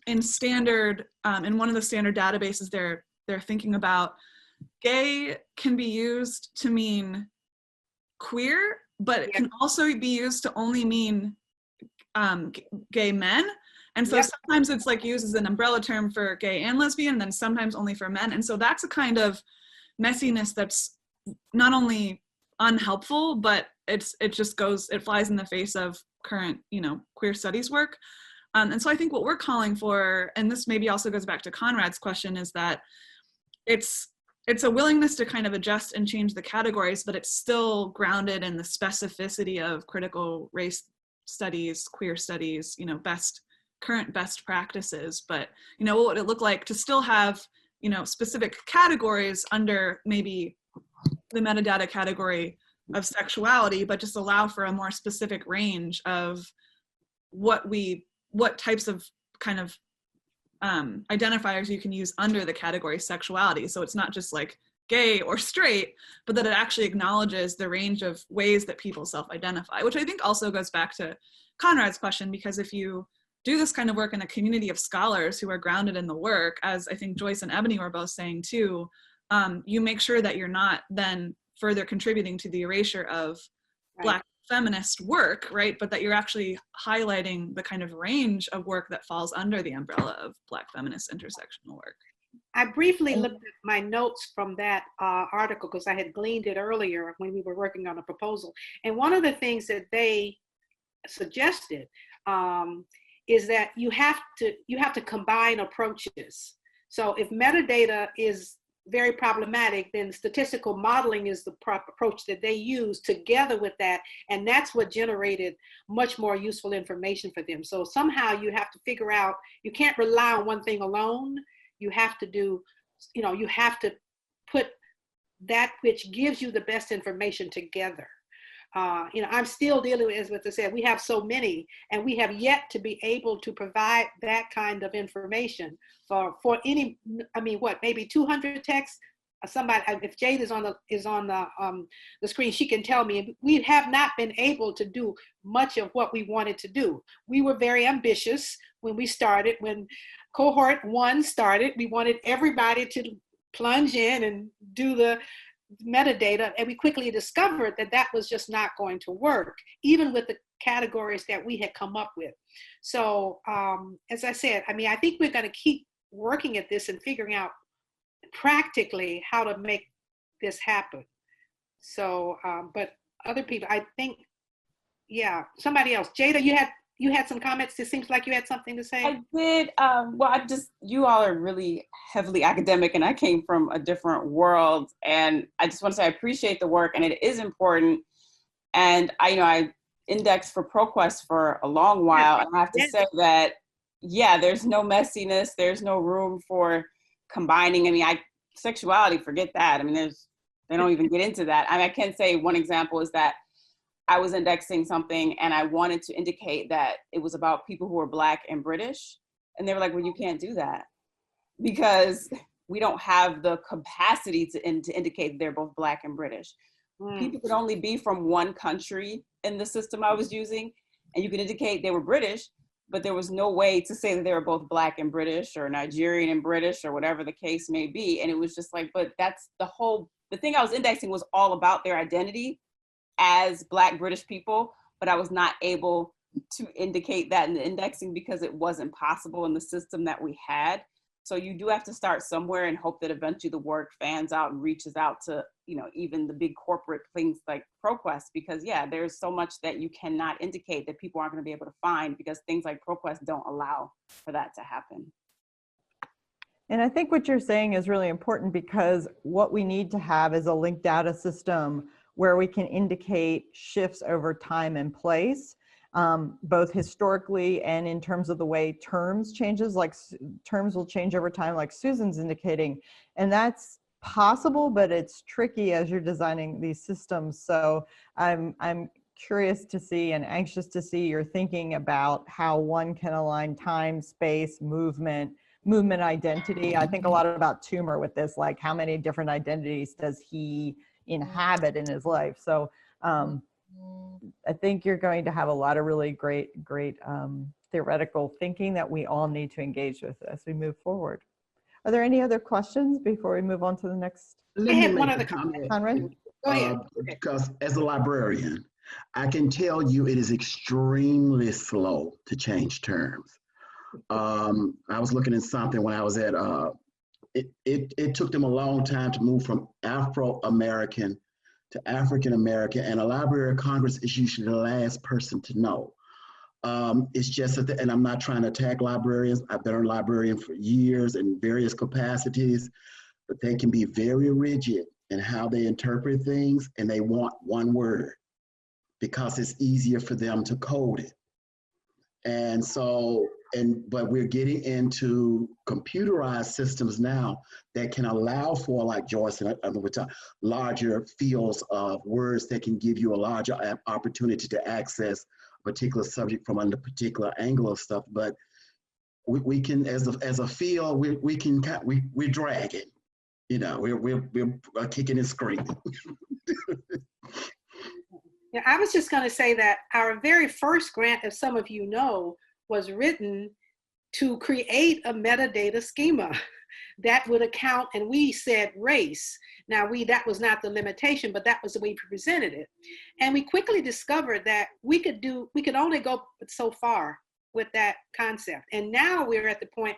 in one of the standard databases they're thinking about, gay can be used to mean queer, but it can also be used to only mean gay men. And so sometimes it's like used as an umbrella term for gay and lesbian, and then sometimes only for men. And so that's a kind of messiness that's not only unhelpful, but it flies in the face of current, you know, queer studies work. And so I think what we're calling for, and this maybe also goes back to Conrad's question, is that it's a willingness to kind of adjust and change the categories, but it's still grounded in the specificity of critical race studies, queer studies, you know, current best practices. But, you know, what would it look like to still have, you know, specific categories under maybe the metadata category of sexuality, but just allow for a more specific range of what types of kind of identifiers you can use under the category sexuality. So it's not just like gay or straight, but that it actually acknowledges the range of ways that people self-identify, which I think also goes back to Conrad's question, because if you do this kind of work in a community of scholars who are grounded in the work, as I think Joyce and Ebony were both saying too, you make sure that you're not then further contributing to the erasure of Black feminist work, right? But that you're actually highlighting the kind of range of work that falls under the umbrella of Black feminist intersectional work. I briefly looked at my notes from that article because I had gleaned it earlier when we were working on a proposal. And one of the things that they suggested is that you have to combine approaches. So if metadata is very problematic, then statistical modeling is the proper approach that they use together with that, and that's what generated much more useful information for them. So somehow you have to figure out, you can't rely on one thing alone. You have to do, you know, you have to put that which gives you the best information together. You know, I'm still dealing with, as what I said, we have so many, and we have yet to be able to provide that kind of information for any, I mean, what, maybe 200 texts? Somebody, if Jade is on the screen, she can tell me. We have not been able to do much of what we wanted to do. We were very ambitious when we started. When cohort 1 started, we wanted everybody to plunge in and do the metadata, and we quickly discovered that that was just not going to work, even with the categories that we had come up with. So as I said, I mean, I think we're going to keep working at this and figuring out practically how to make this happen. So, but other people, I think, yeah, somebody else. Jada, you had some comments. It seems like you had something to say. I did. Well, you all are really heavily academic, and I came from a different world. And I just want to say I appreciate the work, and it is important. And I indexed for ProQuest for a long while. And I have to say that, yeah, there's no messiness. There's no room for combining. I mean, sexuality, forget that. I mean, they don't even get into that. I mean, I can say one example is that I was indexing something and I wanted to indicate that it was about people who are Black and British. And they were like, well, you can't do that because we don't have the capacity to indicate they're both Black and British. People could only be from one country in the system I was using, and you could indicate they were British, but there was no way to say that they were both Black and British or Nigerian and British or whatever the case may be. And it was just like, but that's the thing I was indexing was all about their identity as Black British people, but I was not able to indicate that in the indexing because it wasn't possible in the system that we had. So you do have to start somewhere and hope that eventually the work fans out and reaches out to, you know, even the big corporate things like ProQuest, because yeah, there's so much that you cannot indicate that people aren't going to be able to find because things like ProQuest don't allow for that to happen. And I think what you're saying is really important because what we need to have is a linked data system where we can indicate shifts over time and place, both historically and in terms of the way terms changes, like terms will change over time, like Susan's indicating. And that's possible, but it's tricky as you're designing these systems. So I'm curious to see and anxious to see your thinking about how one can align time, space, movement identity. I think a lot about Toomer with this, like how many different identities does he inhabit in his life? So I think you're going to have a lot of really great theoretical thinking that we all need to engage with as we move forward. Are there any other questions before we move on to the next? Let me make a comment. Conrad? Go ahead. Because as a librarian, I can tell you it is extremely slow to change terms. I was looking at something when I was at, it took them a long time to move from Afro-American to African-American, and a Library of Congress is usually the last person to know. It's just that, and I'm not trying to attack librarians. I've been a librarian for years in various capacities, but they can be very rigid in how they interpret things, and they want one word because it's easier for them to code it. And so, but we're getting into computerized systems now that can allow for, like Joyce and larger fields of words that can give you a larger opportunity to access a particular subject from a particular angle of stuff. But we can, as a field, we're dragging, you know, we're kicking and screaming. Yeah, I was just going to say that our very first grant, as some of you know, was written to create a metadata schema that would account, and we said race. Now that was not the limitation, but that was the way we presented it. And we quickly discovered that we could only go so far with that concept. And now we're at the point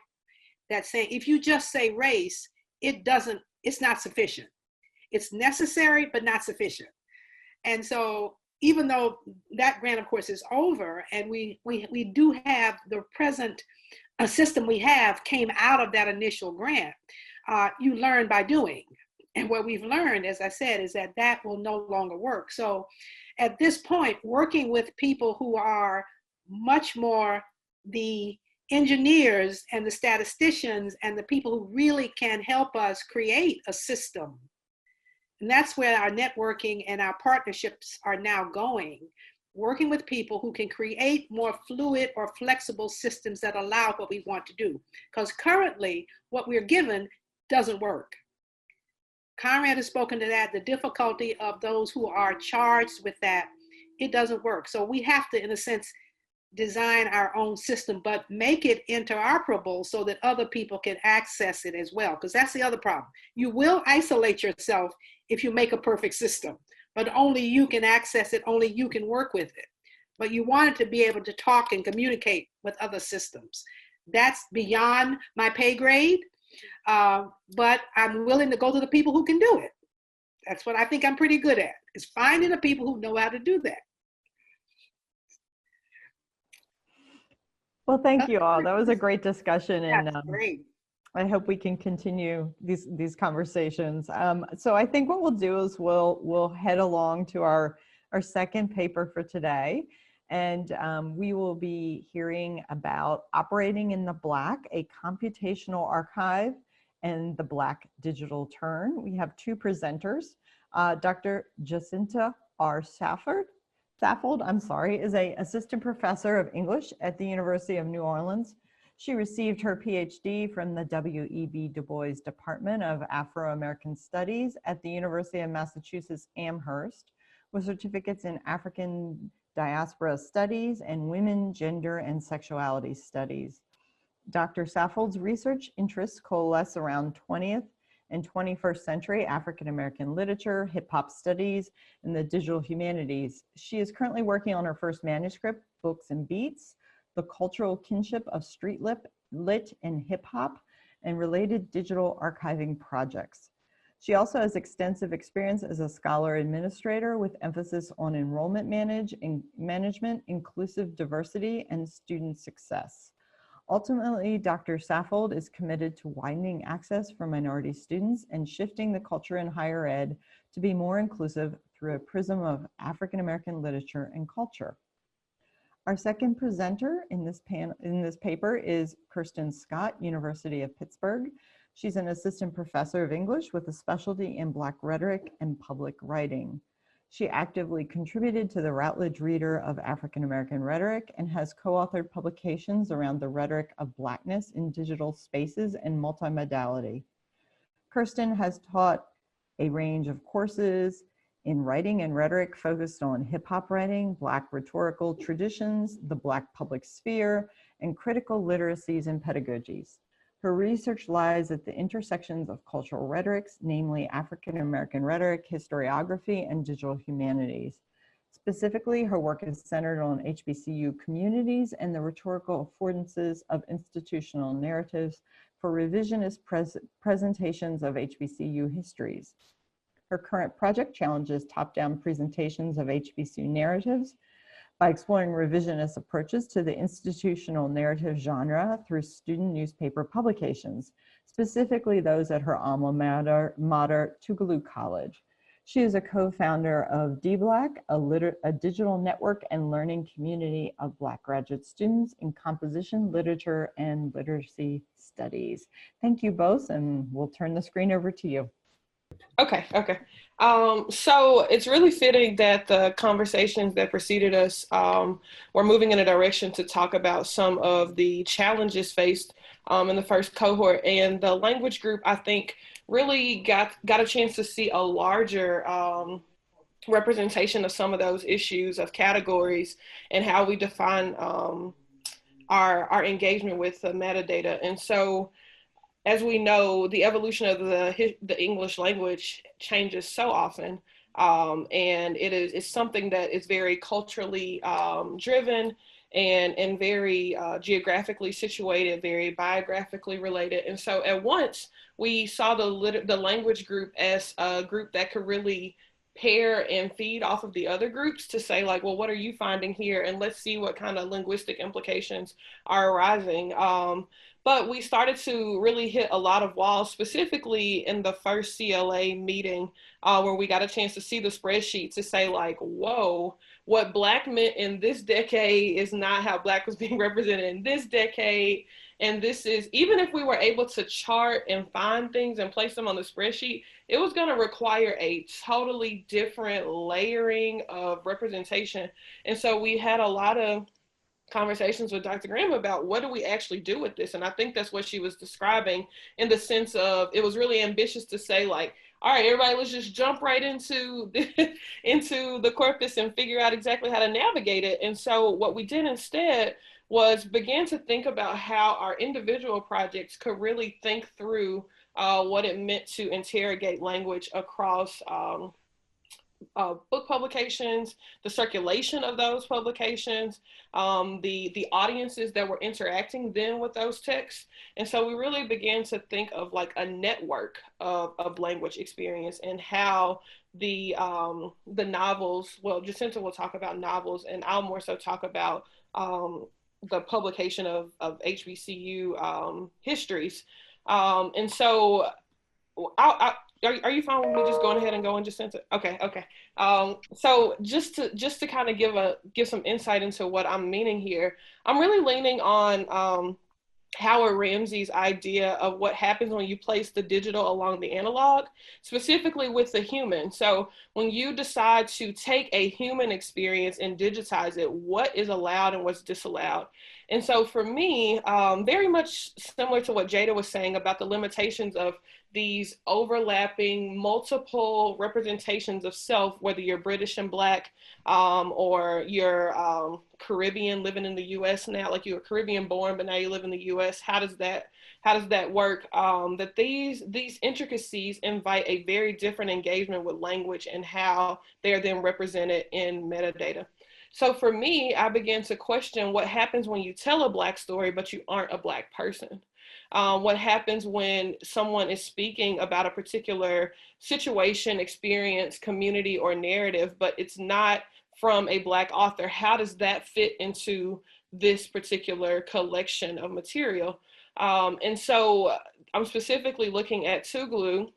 that saying, if you just say race, it's not sufficient. It's necessary, but not sufficient. And so even though that grant, of course, is over, and we do have the present system we have came out of that initial grant, you learn by doing. And what we've learned, as I said, is that will no longer work. So at this point, working with people who are much more the engineers and the statisticians and the people who really can help us create a system. And that's where our networking and our partnerships are now going, working with people who can create more fluid or flexible systems that allow what we want to do. Because currently, what we're given doesn't work. Conrad has spoken to that, the difficulty of those who are charged with that, it doesn't work. So we have to, in a sense, design our own system, but make it interoperable so that other people can access it as well. Because that's the other problem. You will isolate yourself if you make a perfect system, but only you can access it, only you can work with it. But you want it to be able to talk and communicate with other systems. That's beyond my pay grade, but I'm willing to go to the people who can do it. That's what I think I'm pretty good at, is finding the people who know how to do that. Well, thank you all. That was a great discussion, and great. I hope we can continue these conversations. So I think what we'll do is we'll head along to our our second paper for today. And we will be hearing about Operating in the Black, a computational archive and the Black digital turn. We have two presenters. Dr. Jacinta R. Saffold, is an assistant professor of English at the University of New Orleans. She received her PhD from the W.E.B. Du Bois Department of Afro-American Studies at the University of Massachusetts Amherst, with certificates in African Diaspora Studies and Women, Gender, and Sexuality Studies. Dr. Saffold's research interests coalesce around 20th and 21st century African American literature, hip hop studies, and the digital humanities. She is currently working on her first manuscript, Books and Beats, The Cultural Kinship of Street Lit and Hip Hop, and related digital archiving projects. She also has extensive experience as a scholar administrator with emphasis on enrollment management, inclusive diversity, and student success. Ultimately, Dr. Saffold is committed to widening access for minority students and shifting the culture in higher ed to be more inclusive through a prism of African American literature and culture. Our second presenter in this paper is Kirsten Scott, University of Pittsburgh. She's an assistant professor of English with a specialty in Black rhetoric and public writing. She actively contributed to the Routledge Reader of African American Rhetoric and has co-authored publications around the rhetoric of Blackness in digital spaces and multimodality. Kirsten has taught a range of courses in writing and rhetoric focused on hip-hop writing, Black rhetorical traditions, the Black public sphere, and critical literacies and pedagogies. Her research lies at the intersections of cultural rhetorics, namely African American rhetoric, historiography, and digital humanities. Specifically, her work is centered on HBCU communities and the rhetorical affordances of institutional narratives for revisionist presentations of HBCU histories. Her current project challenges top-down presentations of HBCU narratives by exploring revisionist approaches to the institutional narrative genre through student newspaper publications, specifically those at her alma mater, Tougaloo College. She is a co-founder of DBLAC, a digital network and learning community of Black graduate students in composition, literature, and literacy studies. Thank you both, and we'll turn the screen over to you. Okay. So it's really fitting that the conversations that preceded us were moving in a direction to talk about some of the challenges faced in the first cohort. And the language group, I think, really got a chance to see a larger representation of some of those issues of categories and how we define our engagement with the metadata. And so, as we know, the evolution of the English language changes so often, and it's something that is very culturally driven and very geographically situated, very biographically related. And so at once, we saw the language group as a group that could really pair and feed off of the other groups to say, like, well, what are you finding here? And let's see what kind of linguistic implications are arising. But we started to really hit a lot of walls, specifically in the first CLA meeting, where we got a chance to see the spreadsheet to say, like, whoa, what Black meant in this decade is not how Black was being represented in this decade. And this is, even if we were able to chart and find things and place them on the spreadsheet, it was going to require a totally different layering of representation. And so we had a lot of conversations with Dr. Graham about what do we actually do with this. And I think that's what she was describing, in the sense of, it was really ambitious to say, like, all right, everybody, let's just jump right into the corpus and figure out exactly how to navigate it. And so what we did instead was begin to think about how our individual projects could really think through what it meant to interrogate language across book publications, the circulation of those publications, the audiences that were interacting then with those texts. And so we really began to think of like a network of language experience, and how the novels, well, Jacinta will talk about novels, and I'll more so talk about the publication of HBCU histories. And so Are you fine with me just going ahead and going, Jacinta? Okay, okay. So just to kind of give some insight into what I'm meaning here, I'm really leaning on Howard Ramsey's idea of what happens when you place the digital along the analog, specifically with the human. So when you decide to take a human experience and digitize it, what is allowed and what's disallowed? And so for me, very much similar to what Jada was saying about the limitations of these overlapping multiple representations of self, whether you're British and Black, or you're Caribbean living in the US now, like you were Caribbean born, but now you live in the US. How does that work? That these intricacies invite a very different engagement with language and how they're then represented in metadata. So for me, I began to question what happens when you tell a Black story, but you aren't a Black person. What happens when someone is speaking about a particular situation, experience, community, or narrative, but it's not from a Black author? How does that fit into this particular collection of material? And so I'm specifically looking at Tougaloo.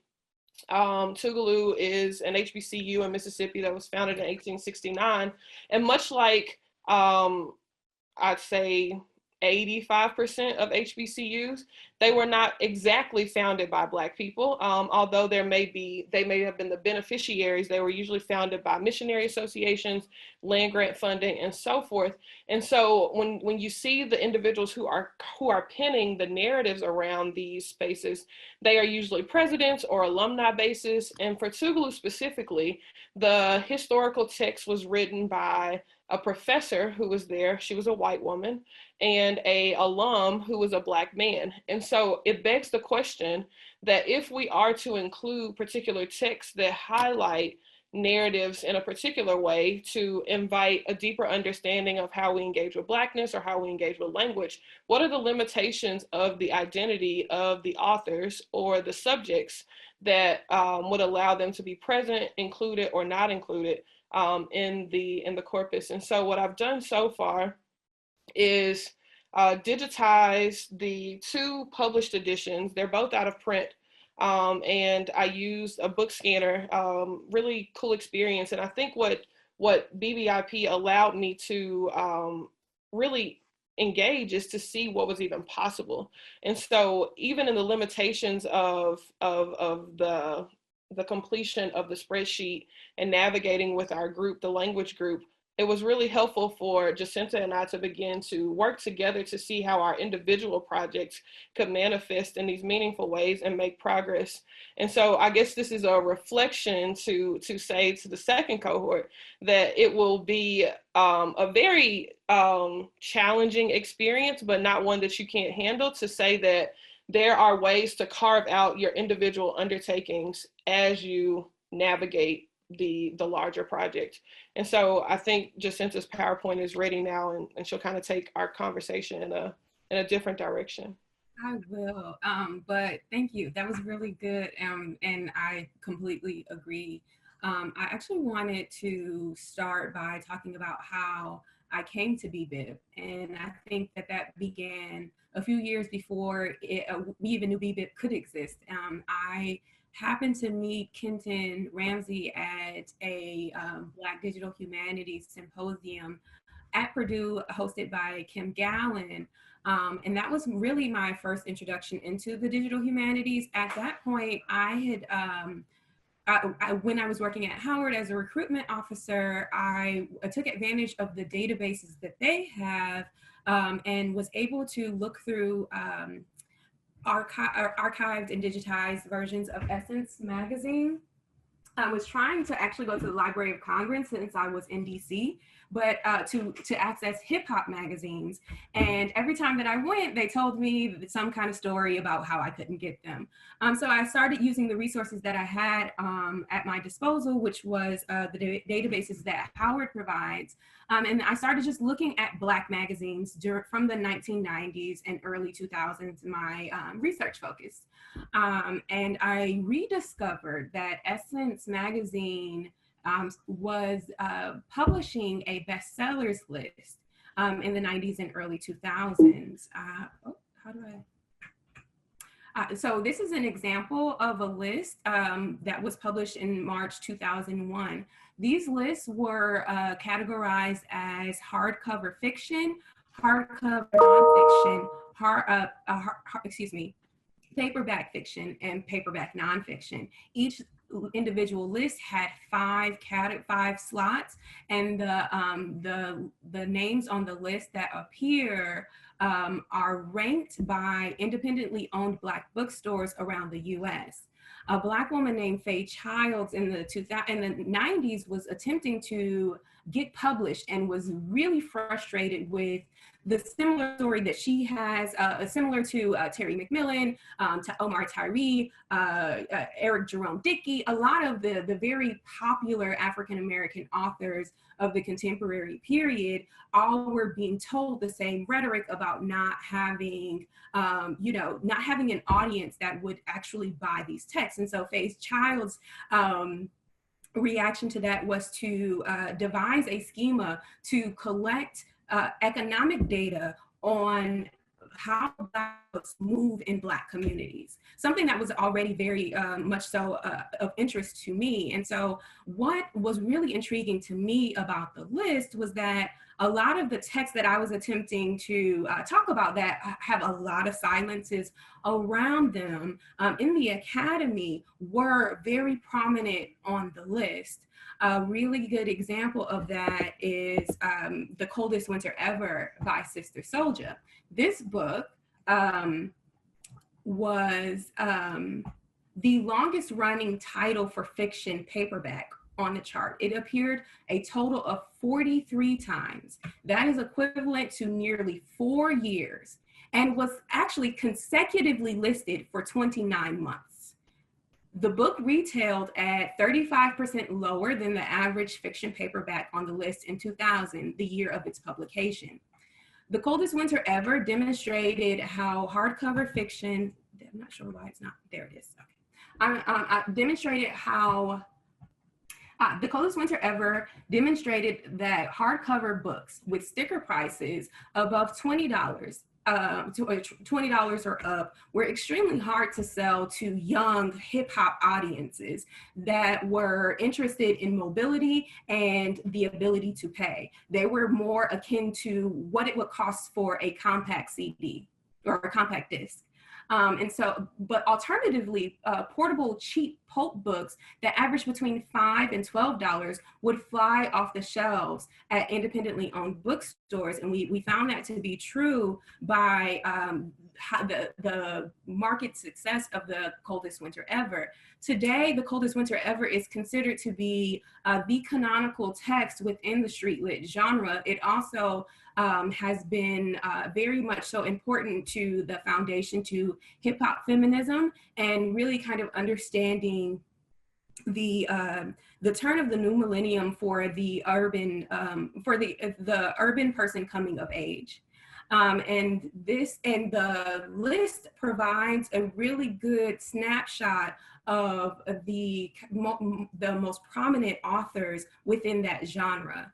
Tougaloo is an HBCU in Mississippi that was founded in 1869. And much like, I'd say 85% of HBCUs, they were not exactly founded by Black people, although they may have been the beneficiaries. They were usually founded by missionary associations, land grant funding, and so forth. And so when you see the individuals who are penning the narratives around these spaces, they are usually presidents or alumni bases. And for Tougaloo specifically, the historical text was written by a professor who was there. She was a white woman, and a alum who was a Black man. And so it begs the question that if we are to include particular texts that highlight narratives in a particular way to invite a deeper understanding of how we engage with Blackness or how we engage with language, what are the limitations of the identity of the authors or the subjects that would allow them to be present, included, or not included in the corpus? And so what I've done so far is digitize the two published editions. They're both out of print. And I used a book scanner, really cool experience. And I think what BBIP allowed me to really engage is to see what was even possible. And so even in the limitations of the completion of the spreadsheet and navigating with our group, the language group, it was really helpful for Jacinta and I to begin to work together to see how our individual projects could manifest in these meaningful ways and make progress. And so I guess this is a reflection to say to the second cohort that it will be a very challenging experience, but not one that you can't handle, to say that there are ways to carve out your individual undertakings as you navigate the larger project. And so I think Jacinta's PowerPoint is ready now, and she'll kind of take our conversation in a different direction. I will, but thank you. That was really good, and I completely agree. I actually wanted to start by talking about how I came to BBIP, and I think that began a few years before we even knew BBIP could exist. I happened to meet Kenton Ramsey at a Black Digital Humanities Symposium at Purdue, hosted by Kim Gallen. And that was really my first introduction into the digital humanities. At that point, I had, when I was working at Howard as a recruitment officer, I took advantage of the databases that they have and was able to look through archived and digitized versions of Essence magazine. I was trying to actually go to the Library of Congress since I was in DC, but to access hip hop magazines. And every time that I went, they told me some kind of story about how I couldn't get them. So I started using the resources that I had at my disposal, which was the databases that Howard provides. And I started just looking at Black magazines from the 1990s and early 2000s, my research focus. And I rediscovered that Essence magazine was publishing a bestsellers list in the 90s and early 2000s. So this is an example of a list that was published in March 2001. These lists were categorized as hardcover fiction, hardcover nonfiction, paperback fiction, and paperback nonfiction. Each individual list had five slots, and the names on the list that appear are ranked by independently owned Black bookstores around the U.S. A Black woman named Faye Childs in the 90s was attempting to get published and was really frustrated with the similar story that she has, similar to Terry McMillan, to Omar Tyree, Eric Jerome Dickey, a lot of the very popular African-American authors of the contemporary period, all were being told the same rhetoric about not having, not having an audience that would actually buy these texts. And so Faye Childs' reaction to that was to devise a schema to collect economic data on how Black books move in Black communities, something that was already very much so of interest to me. And so what was really intriguing to me about the list was that a lot of the texts that I was attempting to talk about that have a lot of silences around them in the academy were very prominent on the list. A really good example of that is The Coldest Winter Ever by Sister Souljah. This book was the longest running title for fiction paperback on the chart. It appeared a total of 43 times. That is equivalent to nearly 4 years, and was actually consecutively listed for 29 months. The book retailed at 35% lower than the average fiction paperback on the list in 2000, the year of its publication. The Coldest Winter Ever demonstrated how hardcover fiction, I'm not sure why it's not, there it is, okay. Demonstrated how The Coldest Winter Ever demonstrated that hardcover books with sticker prices above $20 or up were extremely hard to sell to young hip hop audiences that were interested in mobility and the ability to pay. They were more akin to what it would cost for a compact CD or a compact disc. But alternatively, portable, cheap pulp books that average between $5 and $12 would fly off the shelves at independently owned bookstores. And we found that to be true by the market success of The Coldest Winter Ever. Today, The Coldest Winter Ever is considered to be the canonical text within the street lit genre. It also has been very much so important to the foundation to hip hop feminism and really kind of understanding the turn of the new millennium for the urban the urban person coming of age. And the list provides a really good snapshot of the most prominent authors within that genre.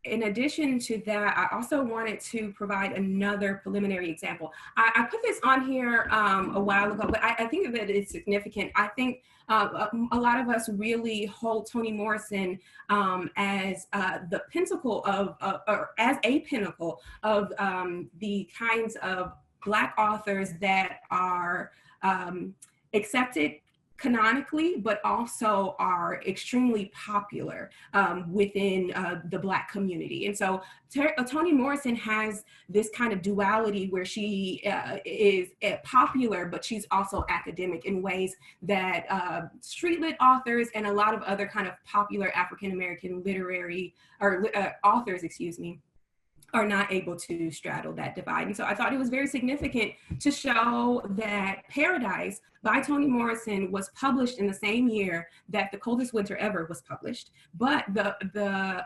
In addition to that, I also wanted to provide another preliminary example. I put this on here a while ago, but I think that it's significant. I think a lot of us really hold Toni Morrison as the pinnacle of, or as a pinnacle of the kinds of Black authors that are accepted canonically, but also are extremely popular within the Black community. And so Toni Morrison has this kind of duality where she is popular, but she's also academic in ways that street lit authors and a lot of other kind of popular African-American literary or authors, excuse me, are not able to straddle that divide. And so I thought it was very significant to show that Paradise by Toni Morrison was published in the same year that The Coldest Winter Ever was published, but the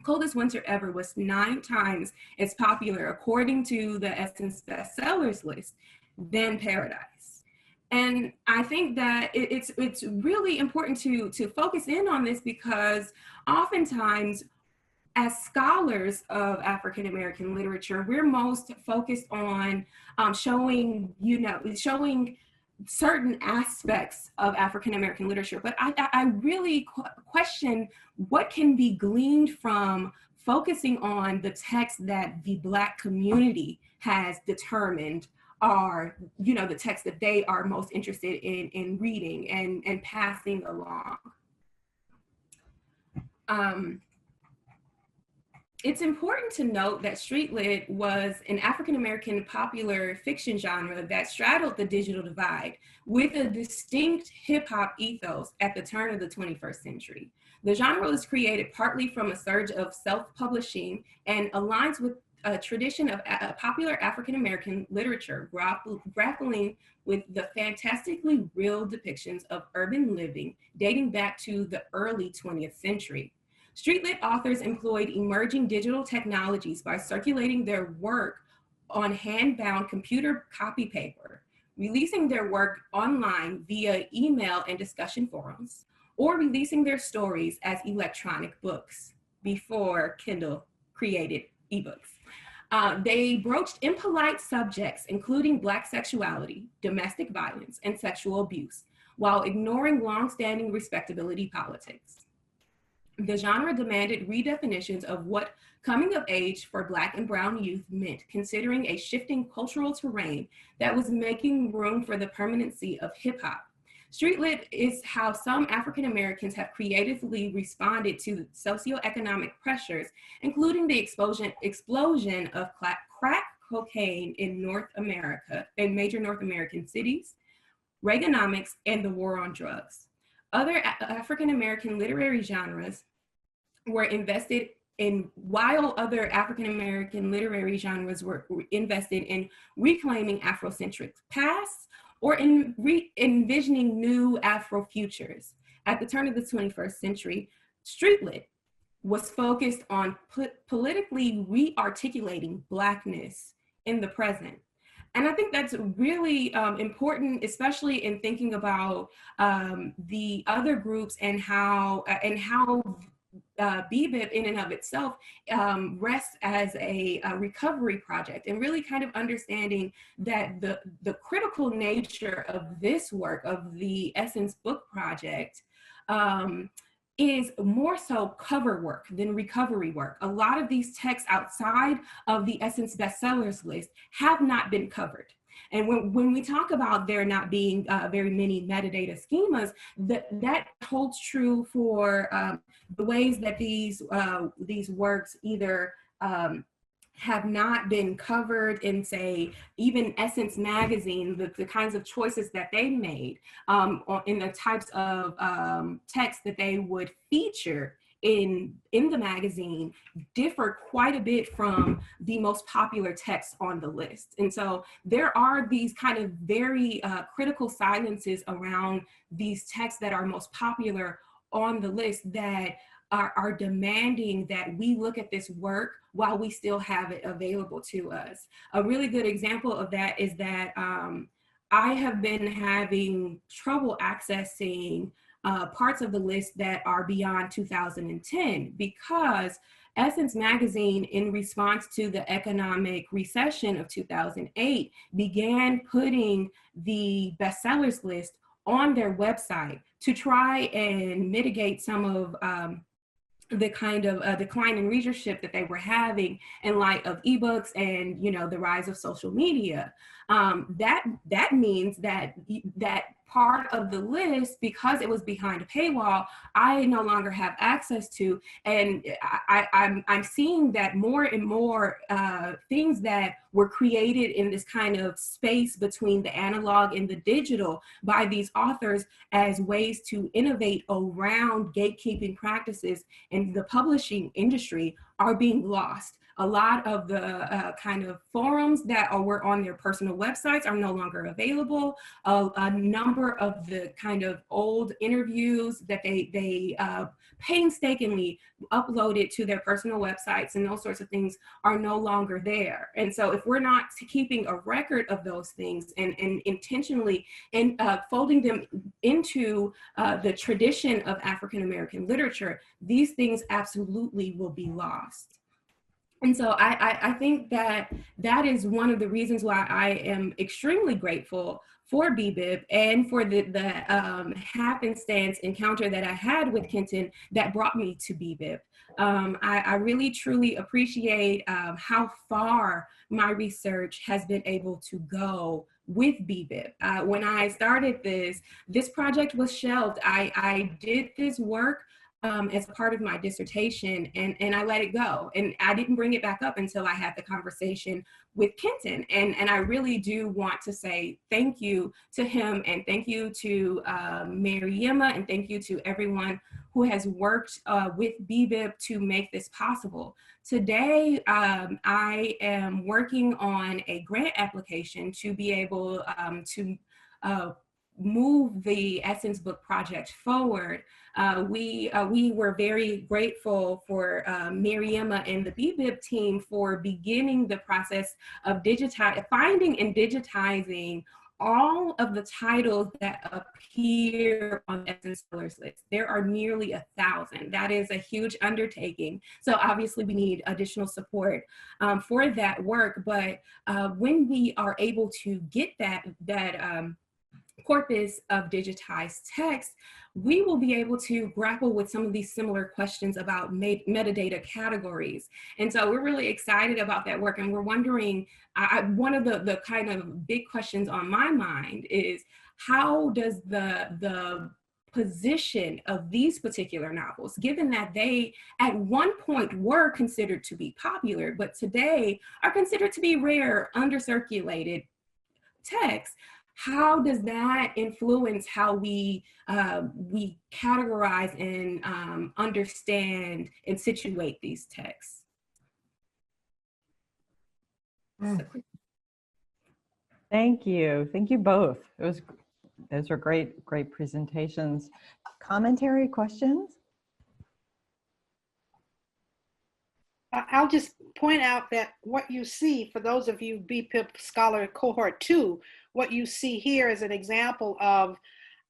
Coldest Winter Ever was 9 times as popular, according to the Essence bestsellers list, than Paradise. And I think that it's really important to focus in on this, because oftentimes as scholars of African American literature, we're most focused on showing certain aspects of African American literature. But I really question what can be gleaned from focusing on the texts that the Black community has determined are, the texts that they are most interested in reading and passing along. It's important to note that street lit was an African-American popular fiction genre that straddled the digital divide with a distinct hip-hop ethos at the turn of the 21st century. The genre was created partly from a surge of self-publishing and aligns with a tradition of popular African-American literature, grappling with the fantastically real depictions of urban living dating back to the early 20th century. Streetlit authors employed emerging digital technologies by circulating their work on hand-bound computer copy paper, releasing their work online via email and discussion forums, or releasing their stories as electronic books before Kindle created ebooks. They broached impolite subjects, including Black sexuality, domestic violence, and sexual abuse, while ignoring long-standing respectability politics. The genre demanded redefinitions of what coming of age for Black and brown youth meant, considering a shifting cultural terrain that was making room for the permanency of hip hop. Streetlit is how some African Americans have creatively responded to socioeconomic pressures, including the explosion of crack cocaine in North America, in major North American cities, Reaganomics, and the war on drugs. Other African American literary genres were invested in, while other African American literary genres were invested in reclaiming Afrocentric pasts or in envisioning new Afro futures. At the turn of the 21st century, streetlit was focused on politically re-articulating Blackness in the present. And I think that's really important, especially in thinking about the other groups and how BBIP in and of itself rests as a recovery project, and really kind of understanding that the critical nature of this work, of the Essence Book Project, is more so cover work than recovery work. A lot of these texts outside of the Essence bestsellers list have not been covered. And when we talk about there not being very many metadata schemas, that holds true for the ways that these works either have not been covered in, say, even Essence magazine, the kinds of choices that they made in the types of texts that they would feature in the magazine differ quite a bit from the most popular texts on the list. And so there are these kind of very critical silences around these texts that are most popular on the list that are demanding that we look at this work while we still have it available to us. A really good example of that is that I have been having trouble accessing parts of the list that are beyond 2010 because Essence magazine, in response to the economic recession of 2008, began putting the bestsellers list on their website to try and mitigate some of the kind of decline in readership that they were having in light of ebooks and, you know, the rise of social media. That means that part of the list, because it was behind a paywall, I no longer have access to, and I'm seeing that more and more things that were created in this kind of space between the analog and the digital by these authors as ways to innovate around gatekeeping practices in the publishing industry are being lost. A lot of the kind of forums that were on their personal websites are no longer available. A number of the kind of old interviews that they painstakingly uploaded to their personal websites and those sorts of things are no longer there. And so if we're not keeping a record of those things and intentionally and folding them into the tradition of African American literature, these things absolutely will be lost. And so I think that that is one of the reasons why I am extremely grateful for BBIP and for the happenstance encounter that I had with Kenton that brought me to BBIP. I really truly appreciate how far my research has been able to go with BBIP. When I started this project was shelved. I did this work as part of my dissertation and I let it go. And I didn't bring it back up until I had the conversation with Kenton. And I really do want to say thank you to him and thank you to Maryemma and thank you to everyone who has worked with BBIP to make this possible. Today, I am working on a grant application to be able to move the Essence Book project forward. We were very grateful for Maryemma and the BBIP team for beginning the process of finding and digitizing all of the titles that appear on the Essence Scholars list. There are nearly 1,000. That is a huge undertaking. So obviously we need additional support for that work. But when we are able to get that corpus of digitized text, we will be able to grapple with some of these similar questions about metadata categories. And so we're really excited about that work. And we're wondering, one of the kind of big questions on my mind is, how does the position of these particular novels, given that they at one point were considered to be popular, but today are considered to be rare, under-circulated texts, how does that influence how we categorize and understand and situate these texts? Thank you. Thank you both. Those are great presentations. Commentary, questions? I'll just point out that what you see, for those of you BPIP Scholar Cohort 2, what you see here is an example of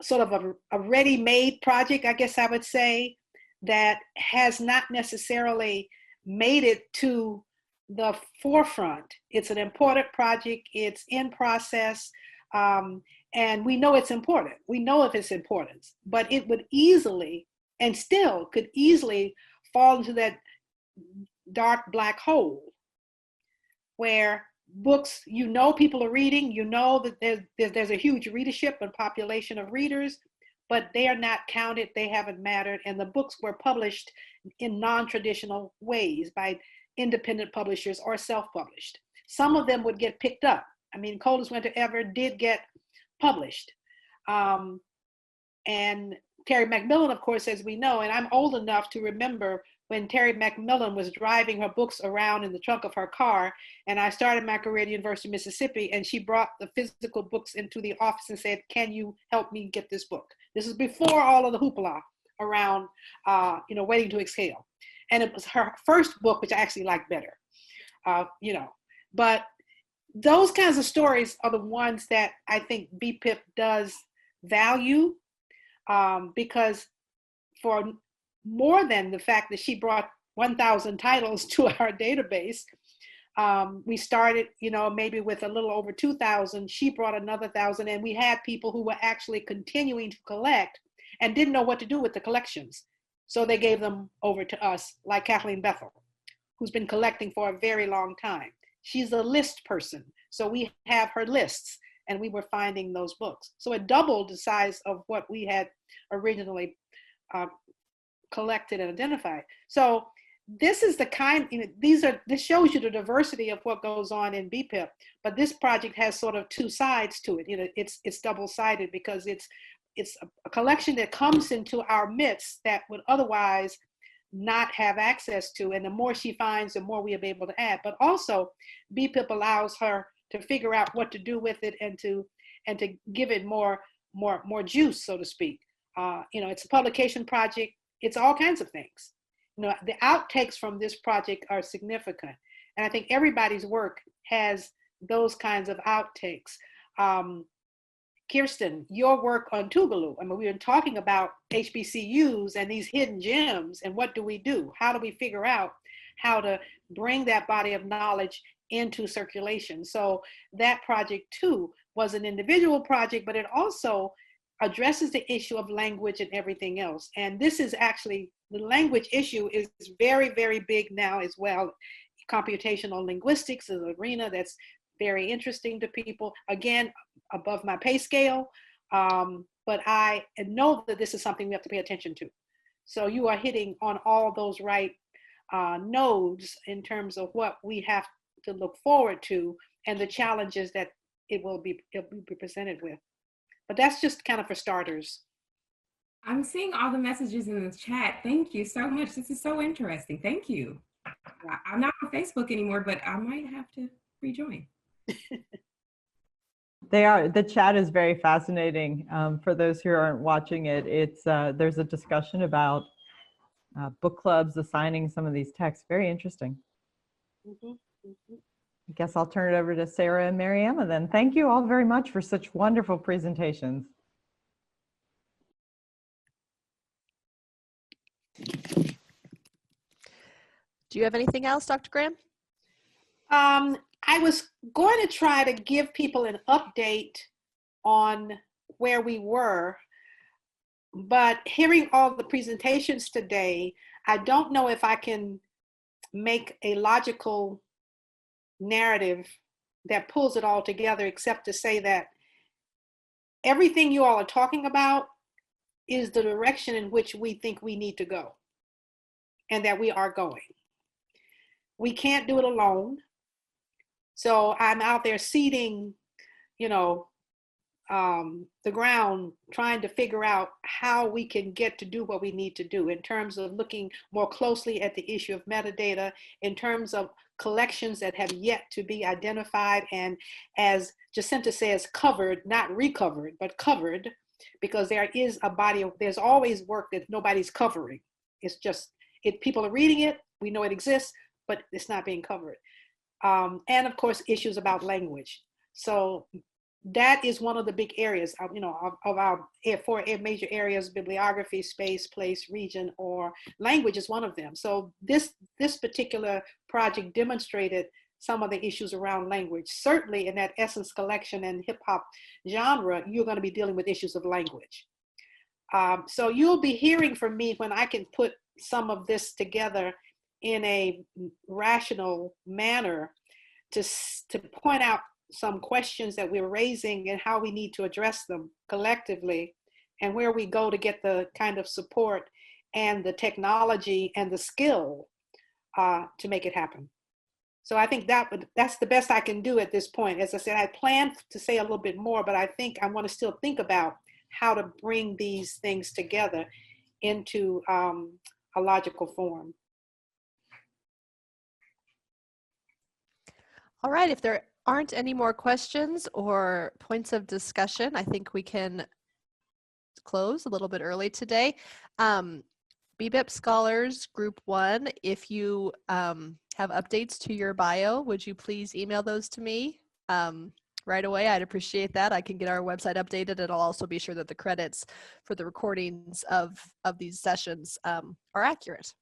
sort of a ready-made project, I guess I would say, that has not necessarily made it to the forefront. It's an important project, it's in process, and we know it's important. We know of its importance, but it would easily, and still could easily, fall into that dark black hole where books, people are reading, that there's a huge readership and population of readers, but they are not counted, they haven't mattered, and the books were published in non-traditional ways by independent publishers or self-published. Some of them would get picked up. I mean, Coldest Winter Ever did get published. And Terry McMillan, of course, as we know, and I'm old enough to remember when Terry McMillan was driving her books around in the trunk of her car, and I started my career at the University of Mississippi, and she brought the physical books into the office and said, "Can you help me get this book?" This is before all of the hoopla around, Waiting to Exhale. And it was her first book, which I actually liked better, But those kinds of stories are the ones that I think BPIP does value, because for more than the fact that she brought 1,000 titles to our database, we started, maybe with a little over 2,000. She brought another 1,000, and we had people who were actually continuing to collect and didn't know what to do with the collections. So they gave them over to us, like Kathleen Bethel, who's been collecting for a very long time. She's a list person. So we have her lists, and we were finding those books. So it doubled the size of what we had originally collected and identified. So this is the kind, this shows you the diversity of what goes on in BPIP, but this project has sort of two sides to it. It's double-sided because it's a collection that comes into our midst that would otherwise not have access to. And the more she finds, the more we'll be able to add. But also, BBIP allows her to figure out what to do with it and to give it more juice, so to speak. It's a publication project. It's all kinds of things. The outtakes from this project are significant. And I think everybody's work has those kinds of outtakes. Kirsten, your work on Tougaloo. I mean, we've been talking about HBCUs and these hidden gems, and what do we do? How do we figure out how to bring that body of knowledge into circulation? So that project too was an individual project, but it also addresses the issue of language and everything else. And this is actually, the language issue is very, very big now as well. Computational linguistics is an arena that's very interesting to people. Again, above my pay scale, but I know that this is something we have to pay attention to. So you are hitting on all those right nodes in terms of what we have to look forward to and the challenges that it will be presented with. But that's just kind of for starters. I'm seeing all the messages in the chat. Thank you so much. This is so interesting. Thank you. I'm not on Facebook anymore, but I might have to rejoin. The chat is very fascinating. For those who aren't watching it, there's a discussion about book clubs assigning some of these texts. Very interesting. I guess I'll turn it over to Sarah and Maryemma then. Thank you all very much for such wonderful presentations. Do you have anything else, Dr. Graham? I was going to try to give people an update on where we were, but hearing all the presentations today, I don't know if I can make a logical narrative that pulls it all together, except to say that everything you all are talking about is the direction in which we think we need to go and that we are going. We can't do it alone. So I'm out there seeding, the ground, trying to figure out how we can get to do what we need to do in terms of looking more closely at the issue of metadata, in terms of collections that have yet to be identified and, as Jacinta says, covered, not recovered, but covered, because there is a body of, there's always work that nobody's covering. It's just, people are reading it, we know it exists, but it's not being covered. And of course, issues about language. So that is one of the big areas, of our 4 major areas: bibliography, space, place, region, or language is one of them. So this particular project demonstrated some of the issues around language. Certainly in that Essence collection and hip hop genre, you're going to be dealing with issues of language. So you'll be hearing from me when I can put some of this together in a rational manner to point out some questions that we're raising and how we need to address them collectively, and where we go to get the kind of support and the technology and the skill to make it happen. So I think that's the best I can do at this point. As I said, I plan to say a little bit more, but I think I want to still think about how to bring these things together into a logical form. All right, if there aren't any more questions or points of discussion, I think we can close a little bit early today. BBIP Scholars Group 1, if you have updates to your bio, would you please email those to me right away? I'd appreciate that. I can get our website updated, and I'll also be sure that the credits for the recordings of these sessions are accurate.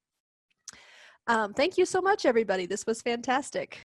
Thank you so much, everybody. This was fantastic.